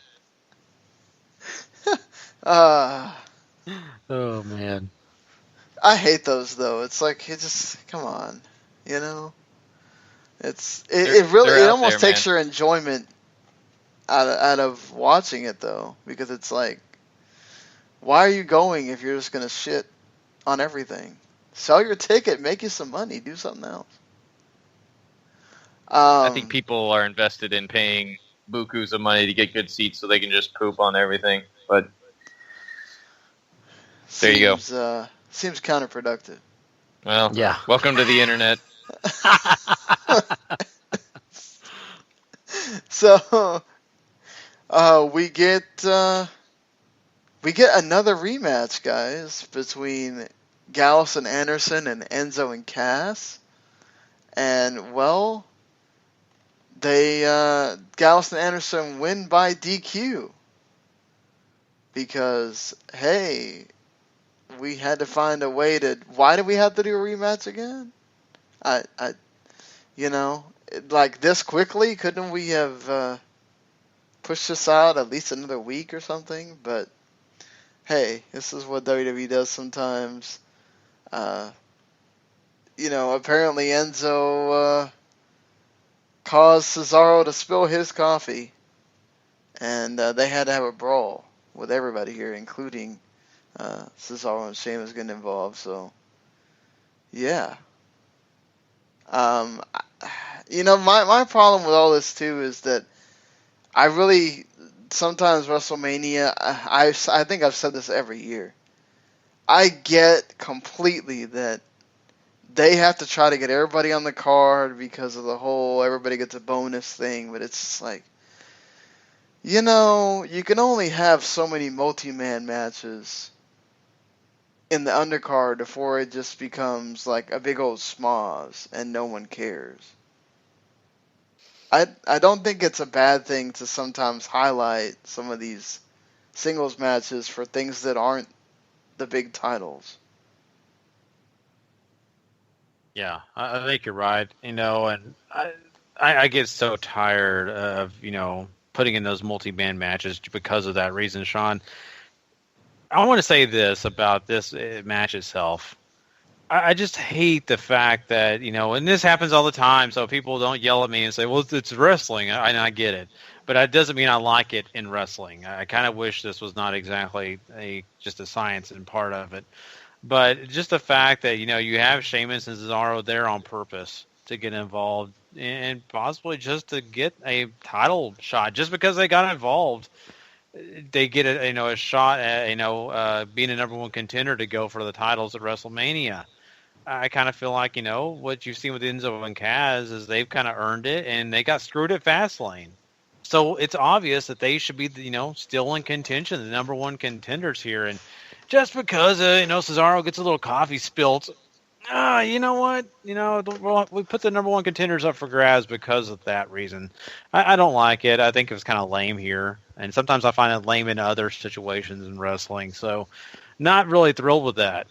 Oh, man. I hate those, though. It's like, come on, It almost takes your enjoyment out of watching it, though, because it's like, why are you going if you're just going to shit on everything? Sell your ticket, make you some money, do something else. I think people are invested in paying bukus of money to get good seats so they can just poop on everything. But there you go. Seems counterproductive. Well, yeah. Welcome to the internet. So we get another rematch, guys, between Gallus and Anderson and Enzo and Cass. And, well, Gallus and Anderson win by DQ. Because, hey, we had to find a way to... Why did we have to do a rematch again? Like this quickly? Couldn't we have pushed this out at least another week or something? But, hey, this is what WWE does sometimes. Apparently Enzo caused Cesaro to spill his coffee, and they had to have a brawl with everybody here, including Cesaro and Sheamus getting involved. So, yeah. My problem with all this too is that I really sometimes WrestleMania. I think I've said this every year. I get completely that they have to try to get everybody on the card because of the whole everybody gets a bonus thing, but it's just like, You know, you can only have so many multi-man matches in the undercard before it just becomes like a big old schmoz and no one cares. I don't think it's a bad thing to sometimes highlight some of these singles matches for things that aren't the big titles. Yeah, I think you're right. And I get so tired of putting in those multi-man matches because of that reason, Sean. I want to say this about this match itself. I just hate the fact that, and this happens all the time, so people don't yell at me and say, well, it's wrestling. I get it. But that doesn't mean I like it in wrestling. I kind of wish this was not exactly just a science and part of it. But just the fact that, you have Sheamus and Cesaro there on purpose to get involved and possibly just to get a title shot. Just because they got involved, they get a shot at, being a number one contender to go for the titles at WrestleMania. I kind of feel like, what you've seen with Enzo and Kaz is they've kind of earned it, and they got screwed at Fastlane. So it's obvious that they should be, still in contention, the number one contenders here. And just because, Cesaro gets a little coffee spilt, you know what? We put the number one contenders up for grabs because of that reason. I don't like it. I think it was kind of lame here. And sometimes I find it lame in other situations in wrestling. So not really thrilled with that.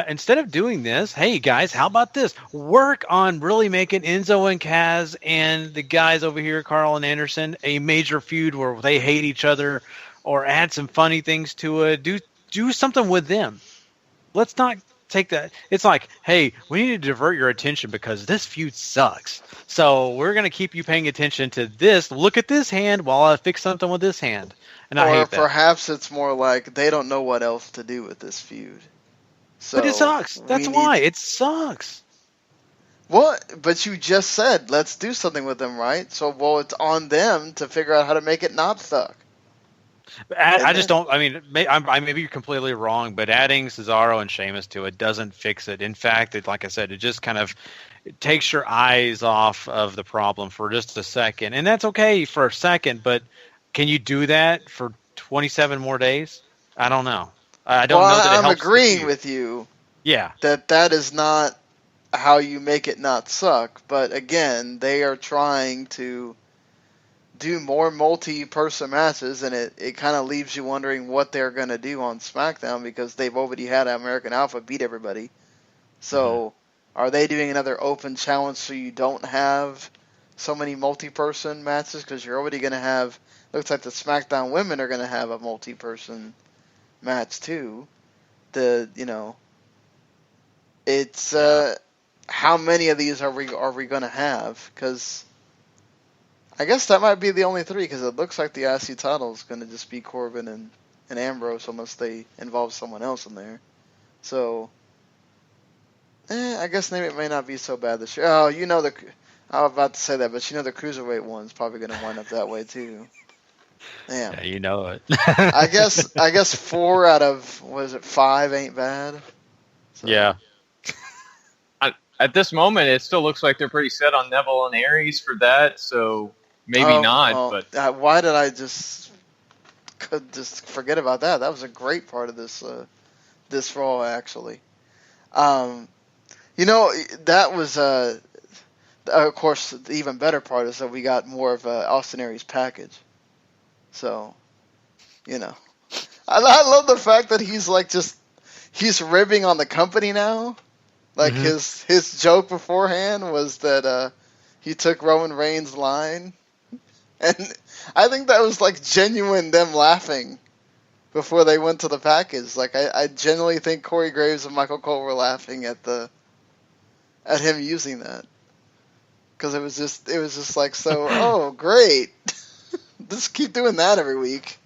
Instead of doing this, hey guys, how about this? Work on really making Enzo and Kaz and the guys over here, Carl and Anderson, a major feud where they hate each other, or add some funny things to it. Do something with them. Let's not take that. It's like, hey, we need to divert your attention because this feud sucks. So we're going to keep you paying attention to this. Look at this hand while I fix something with this hand. And I hate that. Or perhaps it's more like they don't know what else to do with this feud. So but it sucks. That's why. It sucks. Well, but you just said, let's do something with them, right? So, it's on them to figure out how to make it not suck. I just don't. I mean, I may be completely wrong, but adding Cesaro and Sheamus to it doesn't fix it. In fact, like I said, it just kind of takes your eyes off of the problem for just a second. And that's okay for a second, but can you do that for 27 more days? I don't know. I don't know that it helps. I'm agreeing with you. Yeah. That is not how you make it not suck. But again, they are trying to do more multi-person matches, and it kind of leaves you wondering what they're going to do on SmackDown because they've already had American Alpha beat everybody. So are they doing another open challenge so you don't have so many multi-person matches? Because you're already going to have, looks like the SmackDown women are going to have a multi-person match too. It's how many of these are we going to have? Because I guess that might be the only three, because it looks like the IC title is going to just be Corbin and Ambrose unless they involve someone else in there. So I guess maybe it may not be so bad this year. Oh, I was about to say that, but the Cruiserweight one's probably going to wind up that way too. Damn. Yeah, you know it. I guess 4 out of 5 ain't bad. So. Yeah. At this moment, it still looks like they're pretty set on Neville and Aries for that, so maybe not. But why did I just forget about that? That was a great part of this Raw, actually. That was of course the even better part is that we got more of Austin Aries package. So, I love the fact that he's ribbing on the company now. Like his joke beforehand was that he took Roman Reigns' line, and I think that was like genuine them laughing before they went to the package. Like I genuinely think Corey Graves and Michael Cole were laughing at him using that, because it was just like so. Oh, great! Just keep doing that every week.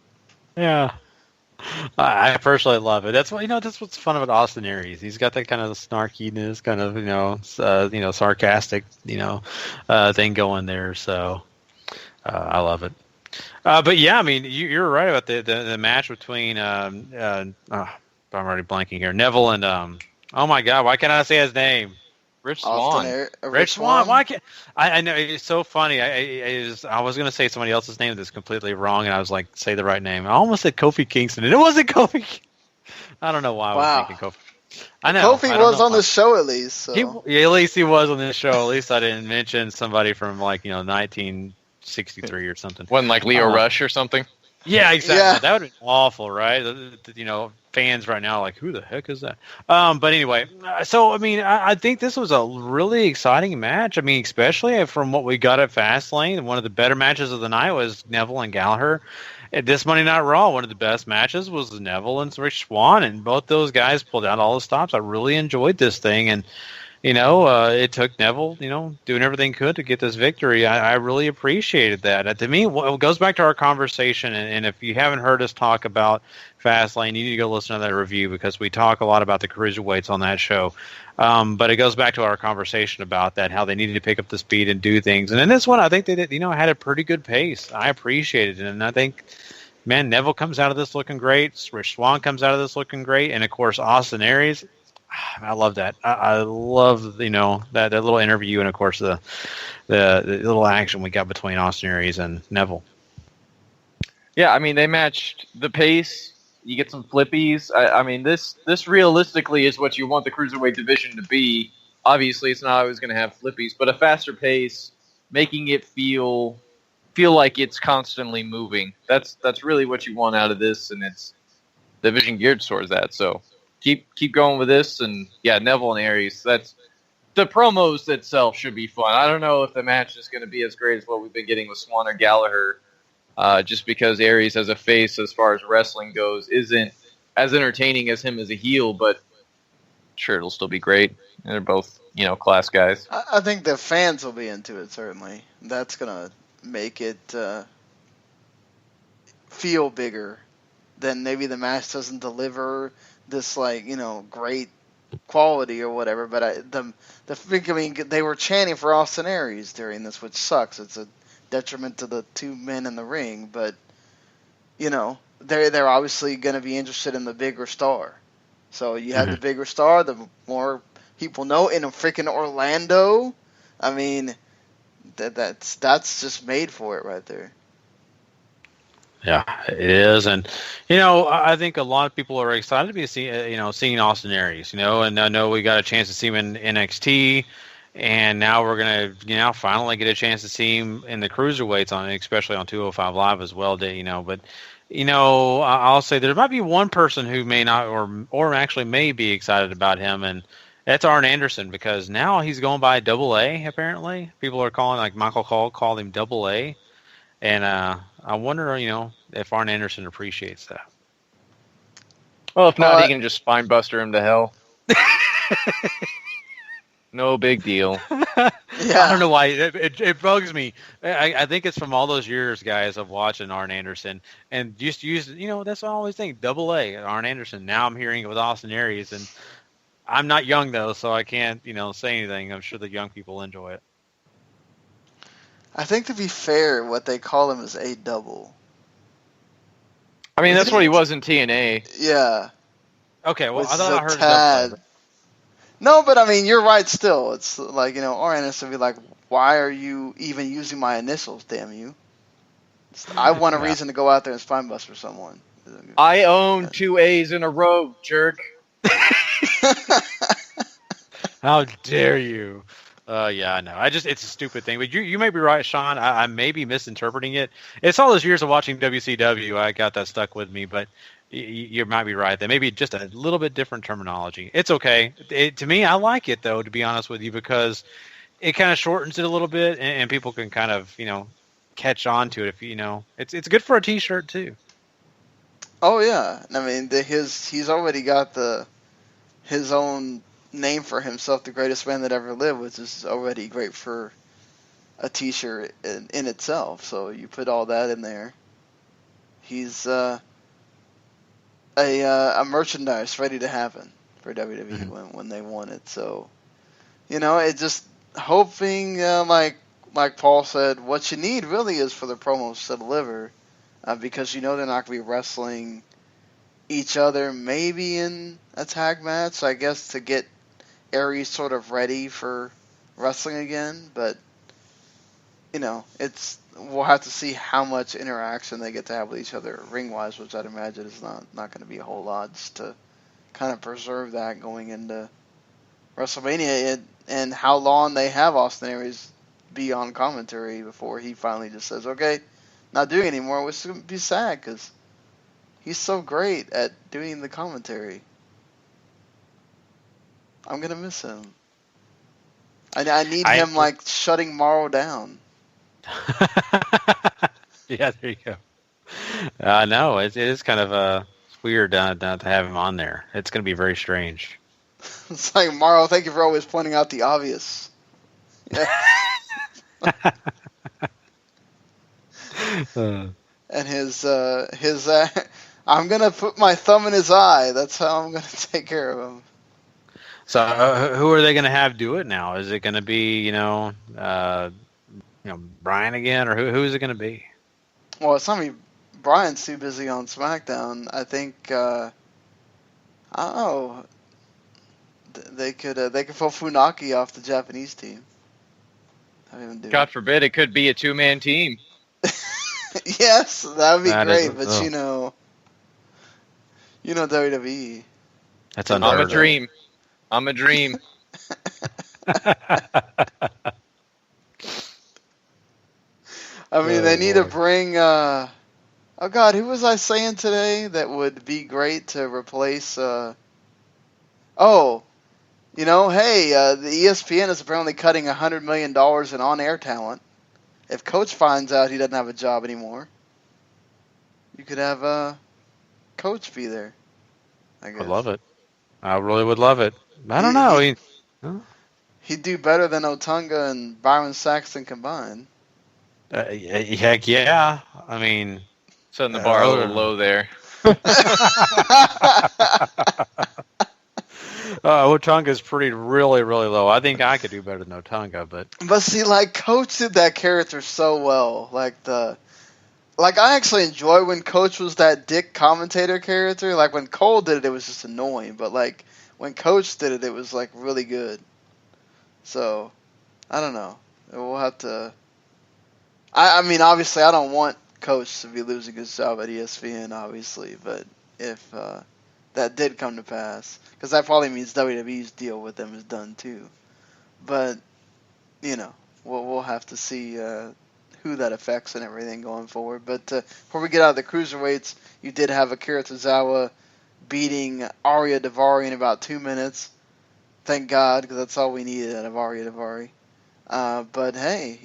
Yeah. I personally love it. That's that's what's fun about Austin Aries. He's got that kind of snarkiness, kind of sarcastic thing going there. So I love it. But yeah, I mean you're right about the match between I'm already blanking here. Neville and oh my God, why can't I say his name? Rich Austin Swann. Rich Swann. Why can't I know it's so funny. I was gonna say somebody else's name that's completely wrong, and I was like, say the right name. I almost said Kofi Kingston, and it wasn't Kofi. I don't know why I was Wow. thinking Kofi. I know. Kofi I don't was know on why. the show at least. So. At least he was on this show. At least I didn't mention somebody from 1963 or something. Wasn't like Leo Rush or something? Yeah, exactly. Yeah. That would have been awful, right? Fans right now are like, who the heck is that? But anyway, so, I mean, I think this was a really exciting match. I mean, especially from what we got at Fastlane. One of the better matches of the night was Neville and Gallagher. At this Monday Night Raw, one of the best matches was Neville and Rich Swann, and both those guys pulled out all the stops. I really enjoyed this thing, and it took Neville, doing everything he could to get this victory. I really appreciated that. To me, it goes back to our conversation, and if you haven't heard us talk about Fastlane, you need to go listen to that review because we talk a lot about the cruiserweights on that show. But it goes back to our conversation about that, how they needed to pick up the speed and do things. And in this one, I think they did, had a pretty good pace. I appreciated it, and I think, man, Neville comes out of this looking great. Rich Swann comes out of this looking great, and of course, Austin Aries. I love that. I love that little interview, and of course the little action we got between Austin Aries and Neville. Yeah, I mean they matched the pace. You get some flippies. I mean this realistically is what you want the cruiserweight division to be. Obviously, it's not always going to have flippies, but a faster pace, making it feel like it's constantly moving. That's really what you want out of this, and it's the division geared towards that. So. Keep going with this, and yeah, Neville and Aries. That's the promos itself should be fun. I don't know if the match is going to be as great as what we've been getting with Swann or Gallagher, just because Aries as a face, as far as wrestling goes, isn't as entertaining as him as a heel. But sure, it'll still be great. And they're both class guys. I think the fans will be into it. Certainly, that's gonna make it feel bigger than maybe the match doesn't deliver this great quality or whatever, but they were chanting for Austin Aries during this, which sucks. It's a detriment to the two men in the ring, but they're obviously going to be interested in the bigger star. So you have the bigger star, the more people know in a freaking Orlando. I mean, that's just made for it right there. Yeah, it is, and I think a lot of people are excited to be seeing Austin Aries. And I know we got a chance to see him in NXT, and now we're gonna finally get a chance to see him in the cruiserweights especially on 205 Live as well. But I'll say there might be one person who may not, or actually may be excited about him, and that's Arn Anderson, because now he's going by Double A. Apparently, people are calling, like Michael Cole called him Double A. And I wonder, if Arn Anderson appreciates that. Well, if not, he can just spine buster him to hell. No big deal. Yeah. I don't know why. It bugs me. I think it's from all those years, guys, of watching Arn Anderson. And just use, that's what I always think, Double A, Arn Anderson. Now I'm hearing it with Austin Aries. And I'm not young, though, so I can't, say anything. I'm sure the young people enjoy it. I think, to be fair, what they call him is a double. I mean, that's what he was in TNA. Yeah. Okay, well, I thought I heard tad. No, but I mean, you're right still. It's like, Arn Anderson would be like, why are you even using my initials, damn you? I want a reason to go out there and spinebuster someone. I own 2 A's in a row, jerk. How dare you? Yeah, I know. It's a stupid thing, but you may be right, Sean. I may be misinterpreting it. It's all those years of watching WCW. I got that stuck with me, but you might be right. That may be just a little bit different terminology. It's okay. To me, I like it, though, to be honest with you, because it kind of shortens it a little bit, and people can kind of, catch on to it. If it's good for a T-shirt too. Oh yeah, I mean, he's already got his own name for himself, the greatest man that ever lived, which is already great for a T-shirt in itself. So you put all that in there. He's a merchandise ready to happen for WWE when they want it. So it just hoping, like Paul said, what you need really is for the promos to deliver, because they're not going to be wrestling each other maybe in a tag match. So I guess to get Aries sort of ready for wrestling again, but we'll have to see how much interaction they get to have with each other ring-wise, which I'd imagine is not going to be a whole lot, just to kind of preserve that going into WrestleMania, and how long they have Austin Aries be on commentary before he finally just says, okay, not doing it anymore, which is going to be sad because he's so great at doing the commentary. I'm going to miss him. I need him shutting Morrow down. Yeah, there you go. No, it is kind of weird not to have him on there. It's going to be very strange. It's like, Morrow, thank you for always pointing out the obvious. Yeah. And his I'm going to put my thumb in his eye. That's how I'm going to take care of him. So who are they going to have do it now? Is it going to be, Brian again, or who is it going to be? Well, it's not me. Brian's too busy on SmackDown. I think, I don't know. They could pull Funaki off the Japanese team. God forbid it could be a 2-man team. Yes, that would be great. But WWE. That's unheard of. I'm a dream. I mean, they need to bring. Oh God, who was I saying today that would be great to replace? The ESPN is apparently cutting $100 million in on-air talent. If Coach finds out he doesn't have a job anymore, you could have Coach be there. I guess. I'd love it. I really would love it. I don't know. He'd do better than Otunga and Byron Saxton combined. Heck yeah. I mean, setting the bar a little low there. Otunga is really, really low. I think I could do better than Otunga, but see, Coach did that character so well. I actually enjoy when Coach was that dick commentator character. When Cole did it was just annoying, but when Coach did it, it was really good. So, I don't know. We'll have to. I mean, obviously, I don't want Coach to be losing his job at ESPN, obviously, but if that did come to pass, because that probably means WWE's deal with them is done too. But we'll have to see who that affects and everything going forward. But before we get out of the cruiserweights, you did have Akira Tozawa beating Arya Daivari in about 2 minutes. Thank God, because that's all we needed out of Arya Daivari. But hey,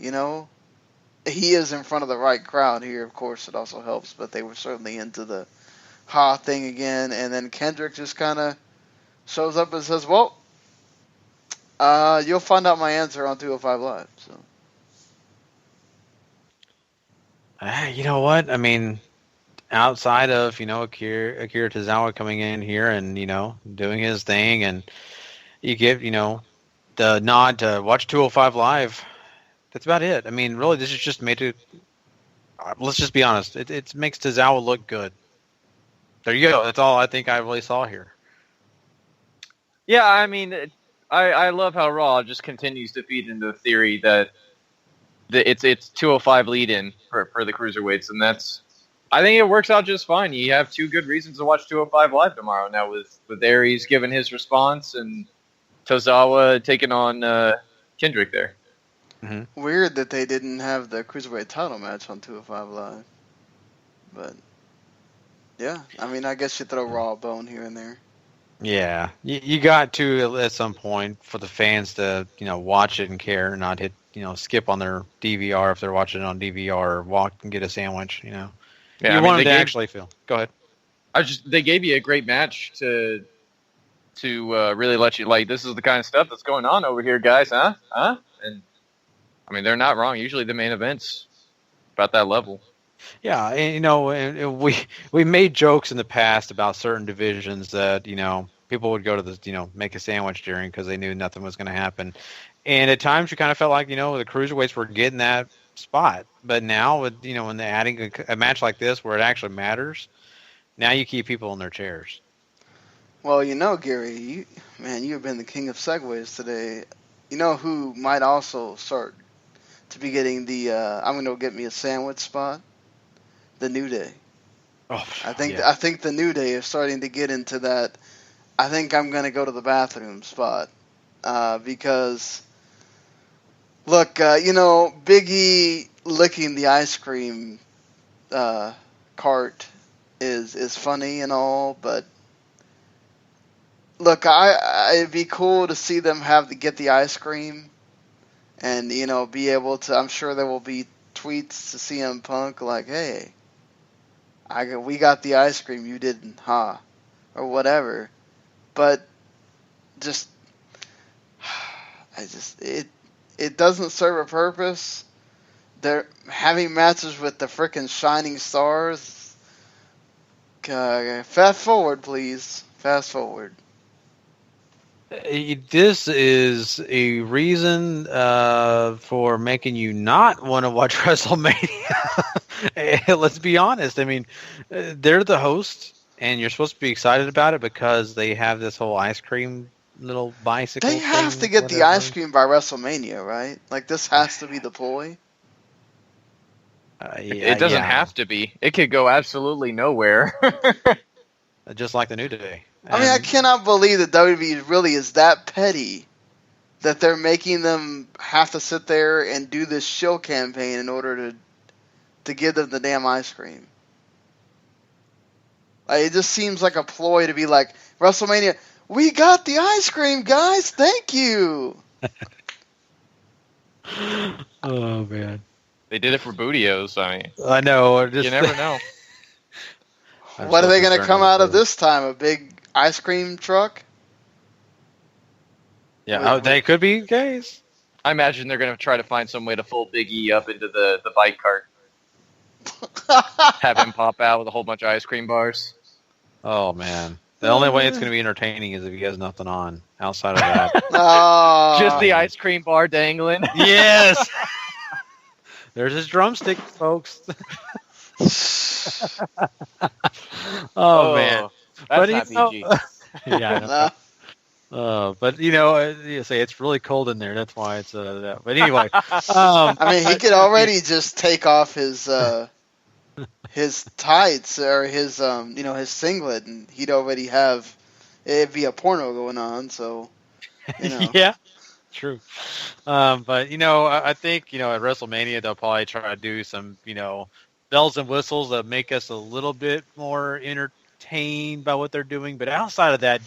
he is in front of the right crowd here. Of course, it also helps, but they were certainly into the Ha thing again. And then Kendrick just kind of shows up and says, well, you'll find out my answer on 205 Live. So. You know what? I mean, outside of, Akira Tozawa coming in here and, doing his thing, and you give, the nod to watch 205 Live, that's about it. I mean, really, this is just made to, let's just be honest, it makes Tozawa look good. There you go. That's all I think I really saw here. Yeah, I mean, I love how Raw just continues to feed into the theory that it's 205 lead-in for the cruiserweights, and I think it works out just fine. You have two good reasons to watch 205 Live tomorrow now with Aries giving his response and Tozawa taking on Kendrick there. Mm-hmm. Weird that they didn't have the cruiserweight title match on 205 Live, but yeah, I mean, I guess you throw Raw a bone here and there. Yeah, you got to at some point for the fans to watch it and care, and not hit skip on their DVR if they're watching it on DVR, or walk and get a sandwich. Yeah, you want them to actually feel. Go ahead. They gave you a great match to really let you this is the kind of stuff that's going on over here, guys, huh? And I mean, they're not wrong. Usually the main event's about that level. Yeah, and we made jokes in the past about certain divisions that people would go to the make a sandwich during because they knew nothing was going to happen, and at times you kind of felt like the cruiserweights were getting that spot, but now with when they're adding a match like this where it actually matters, now you keep people in their chairs. Well, Gary, you've been the king of segues today. You know who might also start to be getting the I'm going to get me a sandwich spot? The New Day. Oh, I think yeah. the New Day is starting to get into that. I think I'm going to go to the bathroom spot because look, Big E licking the ice cream cart is funny and all, but look, it'd be cool to see them get the ice cream and be able to. I'm sure there will be tweets to CM Punk like, "Hey, we got the ice cream, you didn't, huh?" or whatever. But just it doesn't serve a purpose. They're having matches with the frickin' Shining Stars. Fast forward, please. Fast forward. This is a reason for making you not want to watch WrestleMania. Let's be honest. I mean, they're the host, and you're supposed to be excited about it because they have this whole ice cream little bicycle They have thing, to get whatever. the ice cream by WrestleMania, right? Like, this has to be the ploy. It doesn't have to be. It could go absolutely nowhere. Just like the New Day. I mean, I cannot believe that WWE really is that petty that they're making them have to sit there and do this shill campaign in order to give them the damn ice cream. Like, it just seems like a ploy to be like, WrestleMania, we got the ice cream, guys. Thank you. Oh, man. They did it for Bootios. I mean, I know. you never know. What are they going to come out of this time? A big ice cream truck? Yeah, they could be gays. I imagine they're going to try to find some way to fold Big E up into the bike cart. Have him pop out with a whole bunch of ice cream bars. Oh, man. The only way it's going to be entertaining is if he has nothing on outside of that. Just the ice cream bar dangling. Yes! There's his drumstick, folks. Oh, man. That's not PG. Yeah, I know. But you say it's really cold in there. That's why it's that. But anyway, I mean, he could already just take off his tights or his his singlet, and he'd already have it'd be a porno going on. So, yeah, true. But I think at WrestleMania they'll probably try to do some bells and whistles that make us a little bit more entertained by what they're doing. But outside of that,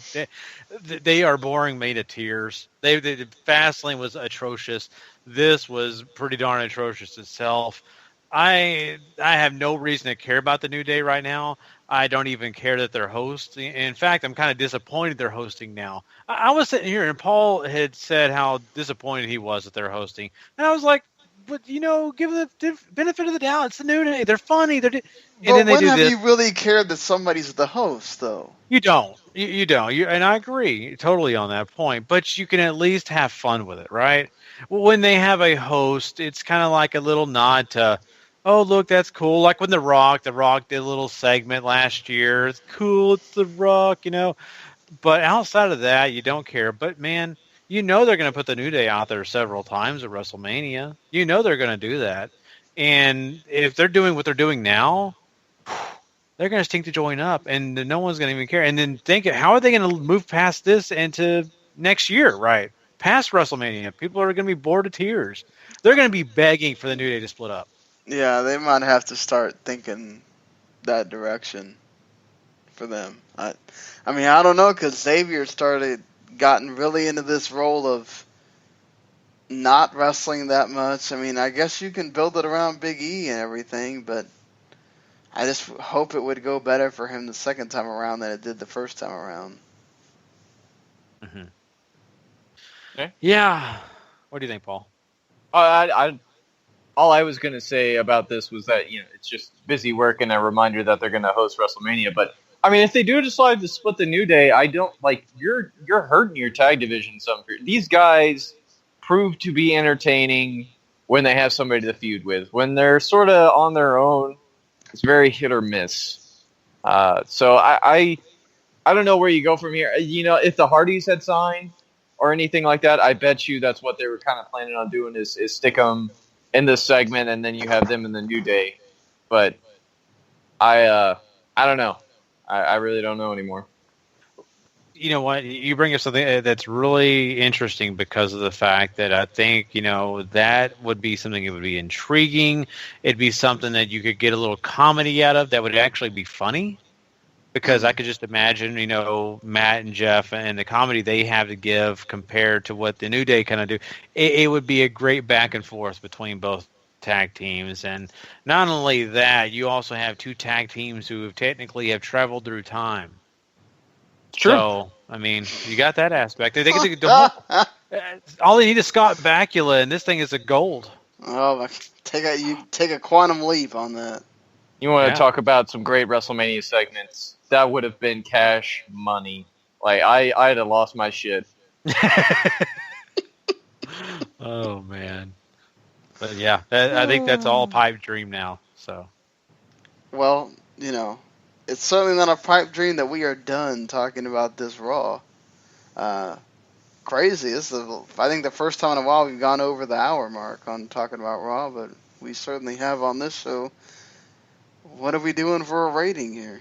they are boring me to tears. Fastlane was atrocious. This was pretty darn atrocious itself. I have no reason to care about the New Day right now. I don't even care that they're hosting. In fact, I'm kind of disappointed they're hosting now. I was sitting here and Paul had said how disappointed he was that they're hosting. And I was like, but give them the benefit of the doubt. It's the New Day. They're funny. And then they when do have this. you really cared that somebody's the host, though? You don't. You don't. And I agree totally on that point. But you can at least have fun with it, right? When they have a host, it's kind of like a little nod to, oh, look, that's cool. Like when The Rock did a little segment last year. It's cool. It's The Rock, But outside of that, you don't care. But, man, they're going to put the New Day out there several times at WrestleMania. They're going to do that. And if they're doing what they're doing now, they're going to stink to join up, and no one's going to even care. And then how are they going to move past this into next year, right? Past WrestleMania. People are going to be bored to tears. They're going to be begging for the New Day to split up. Yeah, they might have to start thinking that direction for them. I mean, I don't know, because Xavier gotten really into this role of not wrestling that much. I mean, I guess you can build it around Big E and everything, but I just hope it would go better for him the second time around than it did the first time around. Mm-hmm. Okay. Yeah. What do you think, Paul? All I was going to say about this was that, it's just busy work and a reminder that they're going to host WrestleMania. But, I mean, if they do decide to split the New Day, I don't, you're hurting your tag division some. These guys prove to be entertaining when they have somebody to feud with. When they're sort of on their own, it's very hit or miss. So I I don't know where you go from here. If the Hardys had signed or anything like that, I bet you that's what they were kind of planning on doing is stick them in this segment and then you have them in the New Day. But I don't know. I really don't know anymore. You know what? You bring up something that's really interesting because of the fact that I think, that would be something that would be intriguing. It'd be something that you could get a little comedy out of that would actually be funny. Because I could just imagine, Matt and Jeff and the comedy they have to give compared to what the New Day kind of do. It would be a great back and forth between both tag teams. And not only that, you also have two tag teams who technically have traveled through time. True. So, I mean, you got that aspect. They can do all they need is Scott Bakula, and this thing is a gold. Oh, you take a quantum leap on that. You want to talk about some great WrestleMania segments? That would have been cash money. Like I'd have lost my shit. Oh man. But yeah, I think that's all pipe dream now. So. Well, it's certainly not a pipe dream that we are done talking about this Raw. Crazy. This is, I think, the first time in a while we've gone over the hour mark on talking about Raw, but we certainly have on this show. What are we doing for a rating here?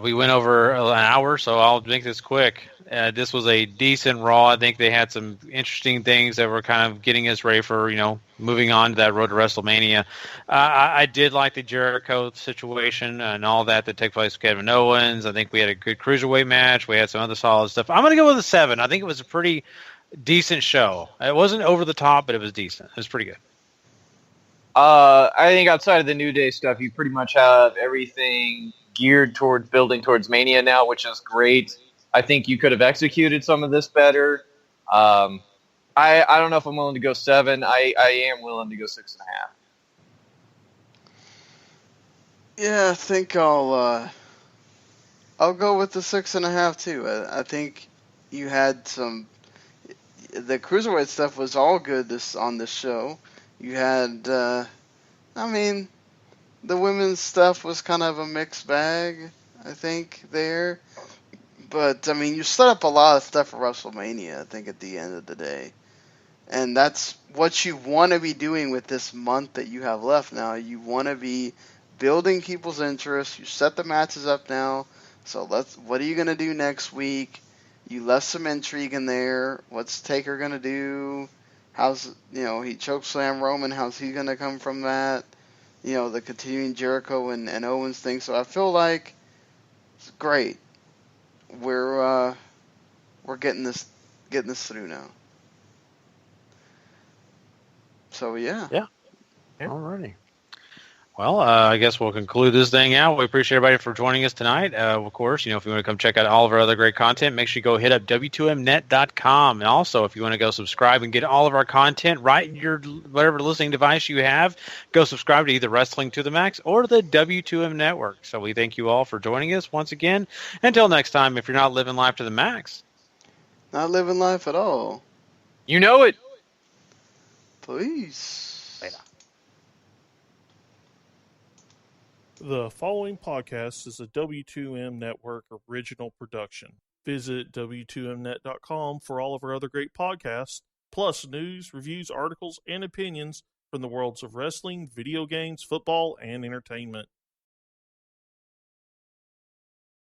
We went over an hour, so I'll make this quick. This was a decent Raw. I think they had some interesting things that were kind of getting us ready for, moving on to that road to WrestleMania. I did like the Jericho situation and all that took place with Kevin Owens. I think we had a good cruiserweight match. We had some other solid stuff. I'm going to go with a 7. I think it was a pretty decent show. It wasn't over the top, but it was decent. It was pretty good. I think outside of the New Day stuff, you pretty much have everything geared towards building towards Mania now, which is great. I think you could have executed some of this better. I don't know if I'm willing to go 7. I am willing to go 6.5. Yeah, I think I'll go with the 6.5 too. I think you had the cruiserweight stuff was all good on this show. You had, the women's stuff was kind of a mixed bag, I think, there. But, you set up a lot of stuff for WrestleMania, I think, at the end of the day. And that's what you want to be doing with this month that you have left now. You want to be building people's interest. You set the matches up now. So what are you going to do next week? You left some intrigue in there. What's Taker going to do? How's, he chokeslam Roman. How's he going to come from that? The continuing Jericho and Owens thing. So I feel like it's great. We're getting this through now. So yeah. Alrighty. Well, I guess we'll conclude this thing out. We appreciate everybody for joining us tonight. Of course, if you want to come check out all of our other great content, make sure you go hit up W2Mnet.com. And also, if you want to go subscribe and get all of our content right in your whatever listening device you have, go subscribe to either Wrestling to the Max or the W2M Network. So we thank you all for joining us once again. Until next time, if you're not living life to the max. Not living life at all. You know it. Please. Later. The following podcast is a W2M Network original production. Visit W2Mnet.com for all of our other great podcasts, plus news, reviews, articles, and opinions from the worlds of wrestling, video games, football, and entertainment.